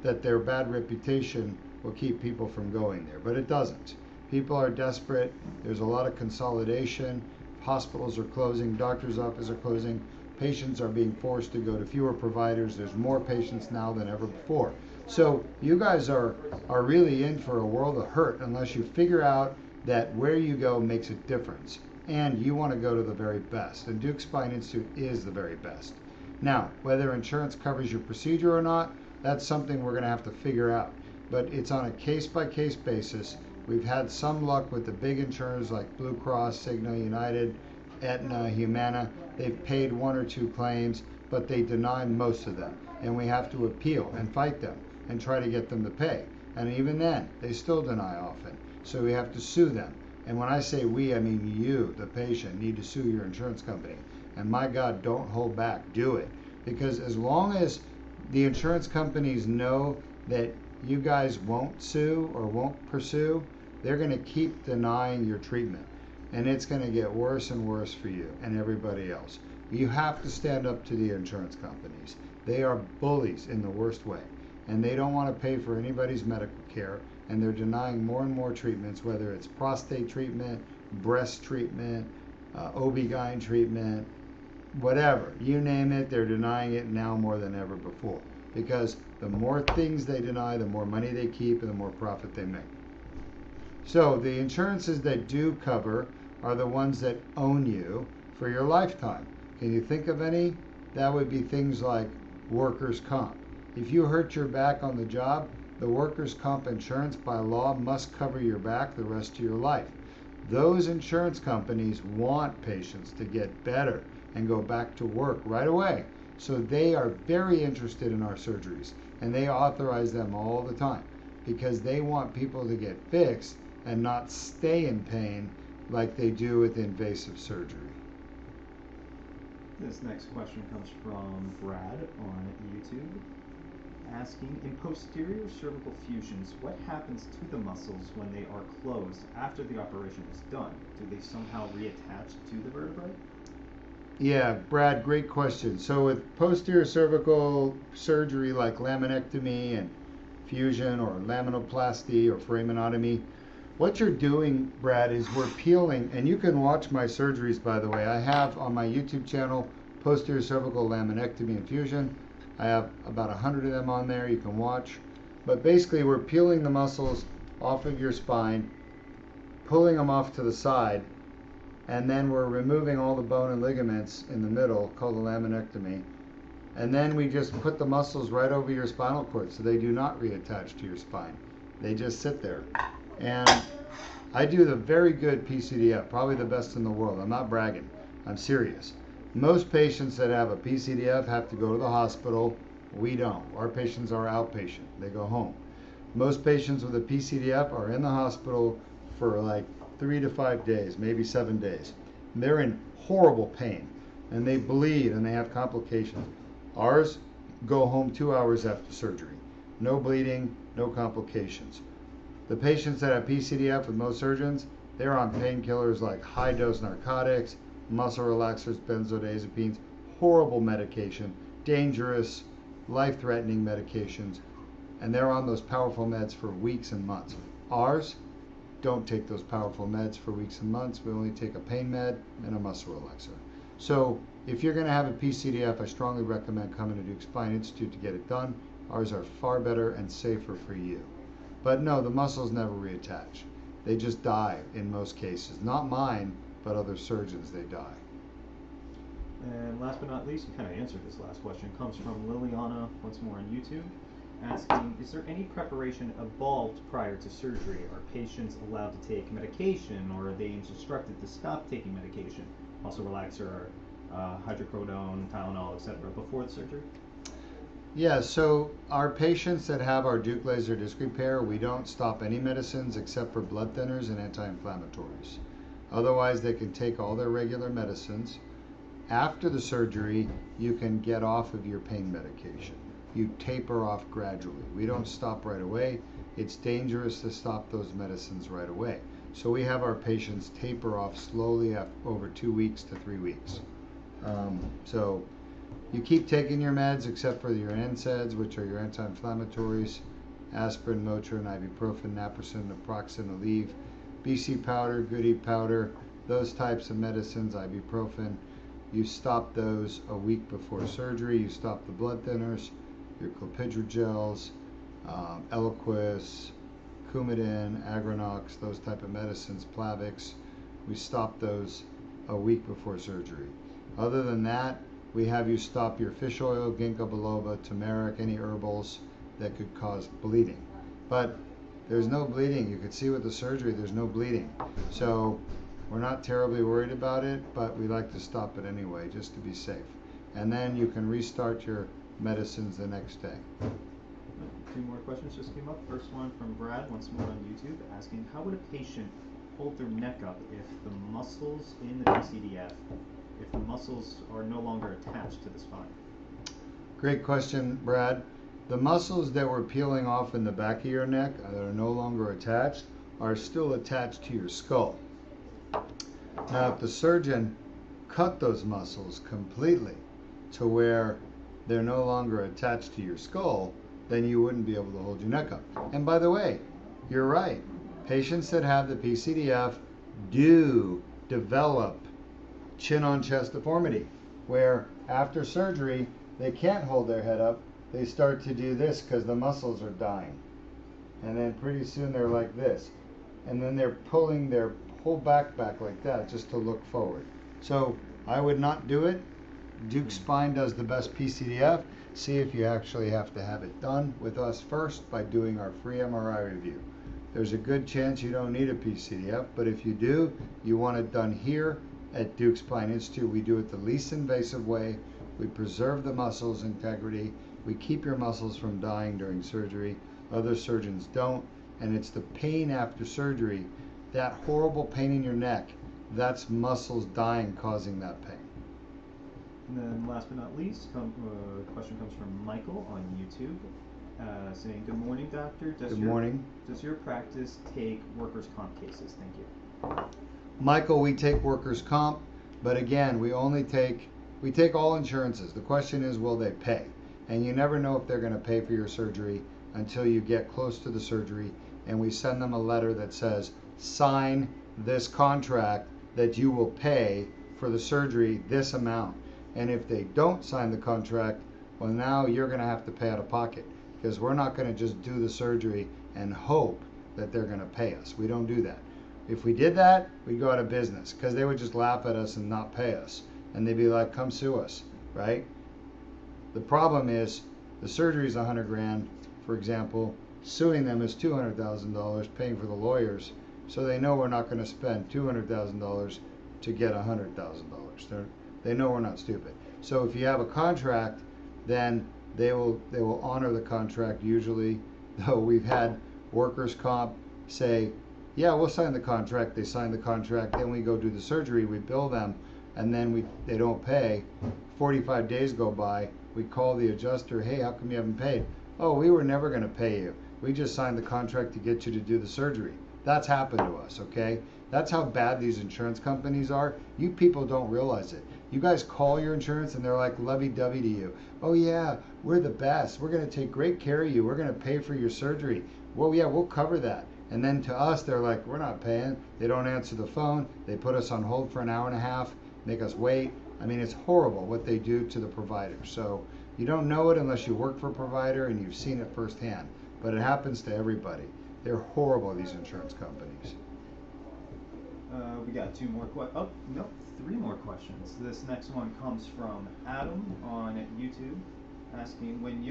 that their bad reputation will keep people from going there, but it doesn't. People are desperate, there's a lot of consolidation, hospitals are closing, doctors' offices are closing, patients are being forced to go to fewer providers, there's more patients now than ever before. So you guys are really in for a world of hurt unless you figure out that where you go makes a difference. And you want to go to the very best, and Deuk Spine Institute is the very best. Now, whether insurance covers your procedure or not, that's something we're going to have to figure out. But it's on a case-by-case basis. We've had some luck with the big insurers like Blue Cross, Cigna, United, Aetna, Humana. They've paid 1 or 2 claims, but they deny most of them. And we have to appeal and fight them and try to get them to pay. And even then, they still deny often. So we have to sue them. And when I say we, I mean you, the patient, need to sue your insurance company. And my God, don't hold back. Do it. Because as long as the insurance companies know that you guys won't sue or won't pursue, they're going to keep denying your treatment. And it's going to get worse and worse for you and everybody else. You have to stand up to the insurance companies. They are bullies in the worst way. And they don't want to pay for anybody's medical care. And they're denying more and more treatments, whether it's prostate treatment, breast treatment, OB-GYN treatment, whatever. You name it, they're denying it now more than ever before. Because the more things they deny, the more money they keep and the more profit they make. So the insurances that do cover are the ones that own you for your lifetime. Can you think of any? That would be things like workers' comp. If you hurt your back on the job, the workers' comp insurance by law must cover your back the rest of your life. Those insurance companies want patients to get better and go back to work right away. So they are very interested in our surgeries, and they authorize them all the time because they want people to get fixed and not stay in pain like they do with invasive surgery. This next question comes from Brad on YouTube, asking, in posterior cervical fusions, what happens to the muscles when they are closed after the operation is done? Do they somehow reattach to the vertebrae? Yeah, Brad, great question. So with posterior cervical surgery like laminectomy and fusion or laminoplasty or foraminotomy, what you're doing, Brad, is we're peeling, and you can watch my surgeries, by the way. I have on my YouTube channel posterior cervical laminectomy and fusion. I have about 100 of them on there you can watch. But basically we're peeling the muscles off of your spine, pulling them off to the side, and then we're removing all the bone and ligaments in the middle, called the laminectomy. And then we just put the muscles right over your spinal cord so they do not reattach to your spine. They just sit there. And I do the very good PCDF, probably the best in the world. I'm not bragging, I'm serious. Most patients that have a PCDF have to go to the hospital. We don't. Our patients are outpatient. They go home. Most patients with a PCDF are in the hospital for like 3 to 5 days, maybe 7 days. And they're in horrible pain and they bleed and they have complications. Ours go home 2 hours after surgery. No bleeding, no complications. The patients that have PCDF with most surgeons, they're on painkillers like high dose narcotics, muscle relaxers, benzodiazepines, horrible medication, dangerous, life-threatening medications, and they're on those powerful meds for weeks and months. Ours don't take those powerful meds for weeks and months. We only take a pain med and a muscle relaxer. So if you're going to have a PCDF, I strongly recommend coming to Deuk Spine Institute to get it done. Ours are far better and safer for you. But no, the muscles never reattach. They just die in most cases. Not mine, but other surgeons, they die. And last but not least, you kind of answered this last question, comes from Liliana, once more on YouTube, asking, is there any preparation involved prior to surgery? Are patients allowed to take medication, or are they instructed to stop taking medication, muscle relaxer, hydrocodone, Tylenol, etc., before the surgery? Yeah, so our patients that have our Deuk laser disc repair, we don't stop any medicines except for blood thinners and anti-inflammatories. Otherwise, they can take all their regular medicines. After the surgery, you can get off of your pain medication. You taper off gradually. We don't stop right away. It's dangerous to stop those medicines right away. So we have our patients taper off slowly over 2 weeks to 3 weeks. So you keep taking your meds except for your NSAIDs, which are your anti-inflammatories, aspirin, Motrin, ibuprofen, naproxen, naproxen, Aleve, BC powder, Goody powder, those types of medicines, ibuprofen. You stop those a week before surgery. You stop the blood thinners, your clopidogrels, Eliquis, Coumadin, Agranox, those type of medicines, Plavix. We stop those a week before surgery. Other than that, we have you stop your fish oil, ginkgo biloba, turmeric, any herbals that could cause bleeding. But there's no bleeding. You could see with the surgery, there's no bleeding. So we're not terribly worried about it, but we like to stop it anyway, just to be safe. And then you can restart your medicines the next day. 2 more questions just came up. First one from Brad, once more on YouTube, asking, how would a patient hold their neck up if the muscles in the PCDF, if the muscles are no longer attached to the spine? Great question, Brad. The muscles that were peeling off in the back of your neck that are no longer attached are still attached to your skull. Now, if the surgeon cut those muscles completely to where they're no longer attached to your skull, then you wouldn't be able to hold your neck up. And by the way, you're right. Patients that have the PCDF do develop chin-on-chest deformity, where after surgery, they can't hold their head up. They start to do this because the muscles are dying. And then pretty soon they're like this. And then they're pulling their whole back like that just to look forward. So I would not do it. Deuk Spine does the best PCDF. See if you actually have to have it done with us first by doing our free MRI review. There's a good chance you don't need a PCDF, but if you do, you want it done here at Deuk Spine Institute. We do it the least invasive way. We preserve the muscles integrity. We keep your muscles from dying during surgery. Other surgeons don't. And it's the pain after surgery, that horrible pain in your neck, that's muscles dying causing that pain. And then last but not least, question comes from Michael on YouTube, saying, good morning, doctor. Good morning. Does your practice take workers' comp cases? Thank you. Michael, we take workers' comp, but again, we take all insurances. The question is, will they pay? And you never know if they're going to pay for your surgery until you get close to the surgery, and we send them a letter that says, sign this contract that you will pay for the surgery this amount. And if they don't sign the contract, well, now you're going to have to pay out of pocket, because we're not going to just do the surgery and hope that they're going to pay us. We don't do that. If we did that, we'd go out of business, because they would just laugh at us and not pay us. And they'd be like, come sue us, right? The problem is the surgery is $100,000, for example. Suing them is $200,000, paying for the lawyers. So they know we're not going to spend $200,000 to get $100,000. They know we're not stupid. So if you have a contract, then they will honor the contract usually. Though we've had workers' comp say, yeah, we'll sign the contract. They sign the contract, then we go do the surgery, we bill them, and then they don't pay. 45 days go by, we call the adjuster, hey, how come you haven't paid? Oh, we were never going to pay you. We just signed the contract to get you to do the surgery. That's happened to us, okay? That's how bad these insurance companies are. You people don't realize it. You guys call your insurance and they're like lovey-dovey to you. Oh yeah, we're the best. We're going to take great care of you. We're going to pay for your surgery. Well, yeah, we'll cover that. And then to us, they're like, we're not paying. They don't answer the phone. They put us on hold for an hour and a half, make us wait. I mean, it's horrible what they do to the provider. So you don't know it unless you work for a provider and you've seen it firsthand. But it happens to everybody. They're horrible, these insurance companies. We got 3 more questions. This next one comes from Adam on YouTube, asking, when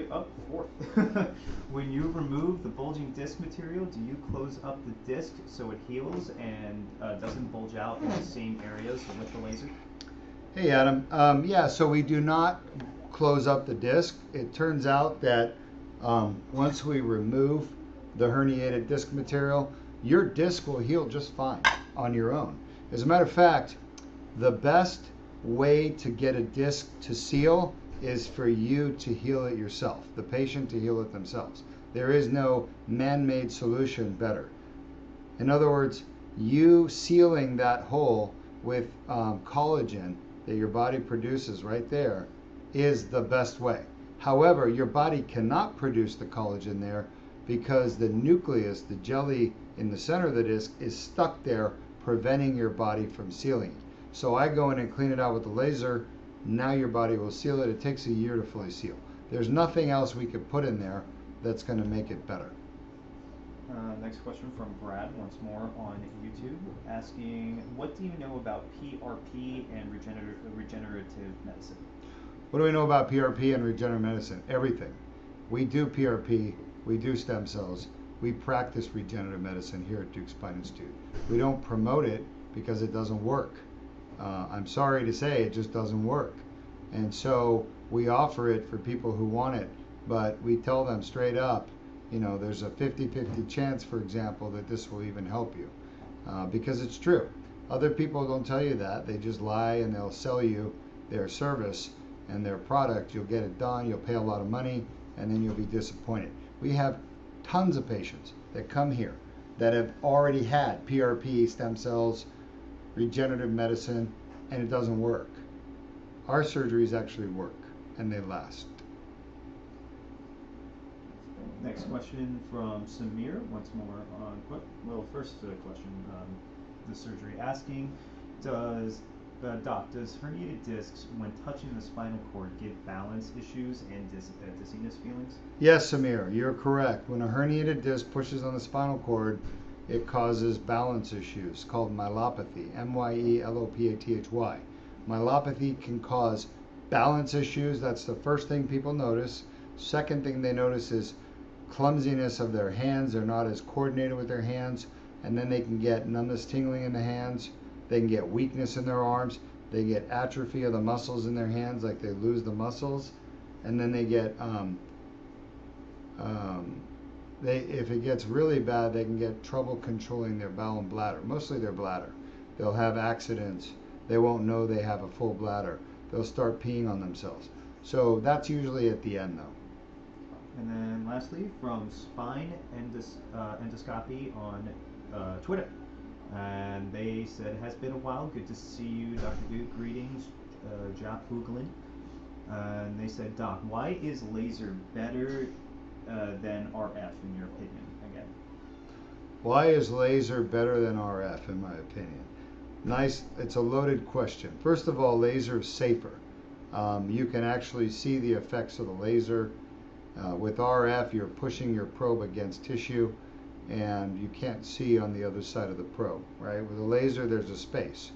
you remove the bulging disc material, do you close up the disc so it heals and doesn't bulge out in the same areas with the laser? Hey Adam, yeah, so we do not close up the disc. It turns out that once we remove the herniated disc material, your disc will heal just fine on your own. As a matter of fact, the best way to get a disc to seal is for you to heal it yourself, the patient to heal it themselves. There is no man-made solution better. In other words, you sealing that hole with collagen that your body produces right there is the best way. However, your body cannot produce the collagen there because the nucleus, the jelly in the center of the disc, is stuck there, preventing your body from sealing it. So I go in and clean it out with the laser. Now your body will seal it. It takes a year to fully seal. There's nothing else we could put in there that's going to make it better. Next question from Brad, once more on YouTube, asking, what do you know about PRP and regenerative medicine? What do we know about PRP and regenerative medicine? Everything. We do PRP, we do stem cells, we practice regenerative medicine here at Duke Spine Institute. We don't promote it because it doesn't work. I'm sorry to say, it just doesn't work. And so we offer it for people who want it, but we tell them straight up, you know, there's a 50-50 chance, for example, that this will even help you, because it's true. Other people don't tell you that. They just lie and they'll sell you their service and their product. You'll get it done, you'll pay a lot of money, and then you'll be disappointed. We have tons of patients that come here that have already had PRP, stem cells, regenerative medicine, and it doesn't work. Our surgeries actually work and they last. Next question from Samir, once more on, first question, the surgery, asking, does herniated discs, when touching the spinal cord, give balance issues and dizziness feelings? Yes, Samir, you're correct. When a herniated disc pushes on the spinal cord, it causes balance issues called myelopathy, M-Y-E-L-O-P-A-T-H-Y. Myelopathy can cause balance issues. That's the first thing people notice. Second thing they notice is clumsiness of their hands. They're not as coordinated with their hands, and then they can get numbness, tingling in the hands. They can get weakness in their arms. They get atrophy of the muscles in their hands, like they lose the muscles, and then they get if it gets really bad, they can get trouble controlling their bowel and bladder, mostly their bladder. They'll have accidents. They won't know they have a full bladder. They'll start peeing on themselves. So that's usually at the end, though. And then lastly, from Spine Endoscopy on Twitter. And they said, has been a while. Good to see you, Dr. Deuk. Greetings, Jap Huglin. And they said, Doc, why is laser better than RF in your opinion? Again. Why is laser better than RF in my opinion? Nice, it's a loaded question. First of all, laser is safer. You can actually see the effects of the laser. With RF, you're pushing your probe against tissue and you can't see on the other side of the probe, right? With a laser, there's a space.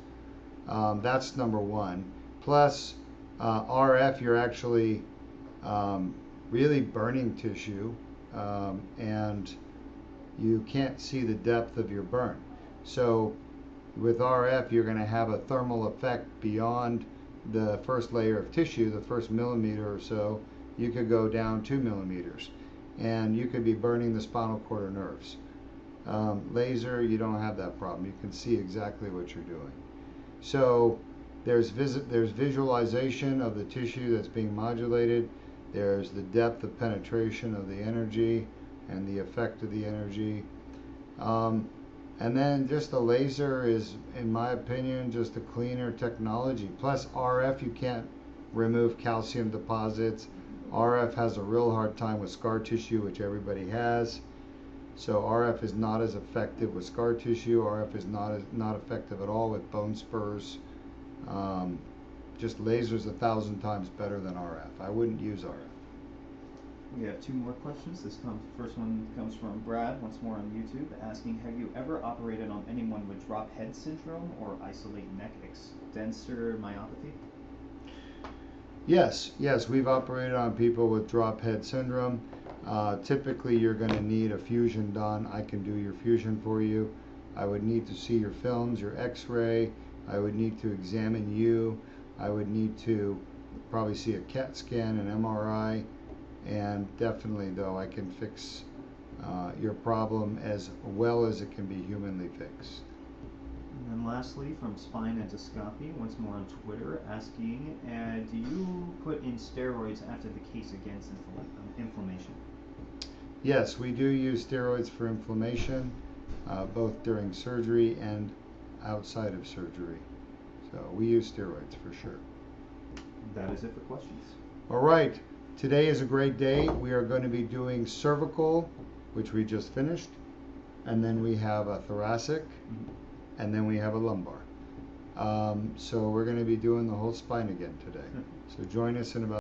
That's number one. Plus, RF, you're actually really burning tissue and you can't see the depth of your burn. So with RF, you're going to have a thermal effect beyond the first layer of tissue, the first millimeter or so. You could go down 2 millimeters and you could be burning the spinal cord or nerves. Laser, you don't have that problem. You can see exactly what you're doing. So there's visualization of the tissue that's being modulated. There's the depth of penetration of the energy and the effect of the energy. And then just the laser is, in my opinion, just a cleaner technology. Plus RF, you can't remove calcium deposits. RF has a real hard time with scar tissue, which everybody has. So RF is not as effective with scar tissue. RF is not effective at all with bone spurs. Just laser's 1,000 times better than RF. I wouldn't use RF. We have two more questions. First one comes from Brad, once more on YouTube, asking, have you ever operated on anyone with drop head syndrome or isolate neck extensor myopathy? Yes, we've operated on people with drop head syndrome. Typically, you're going to need a fusion done. I can do your fusion for you. I would need to see your films, your x-ray. I would need to examine you. I would need to probably see a CAT scan, an MRI, and definitely, though, I can fix your problem as well as it can be humanly fixed. And then lastly, from Spine Endoscopy, once more on Twitter, asking, do you put in steroids after the case against inflammation? Yes, we do use steroids for inflammation, both during surgery and outside of surgery. So we use steroids for sure. That is it for questions. All right, today is a great day. We are going to be doing cervical, which we just finished, and then we have a thoracic, and then we have a lumbar. So we're going to be doing the whole spine again today. So join us in about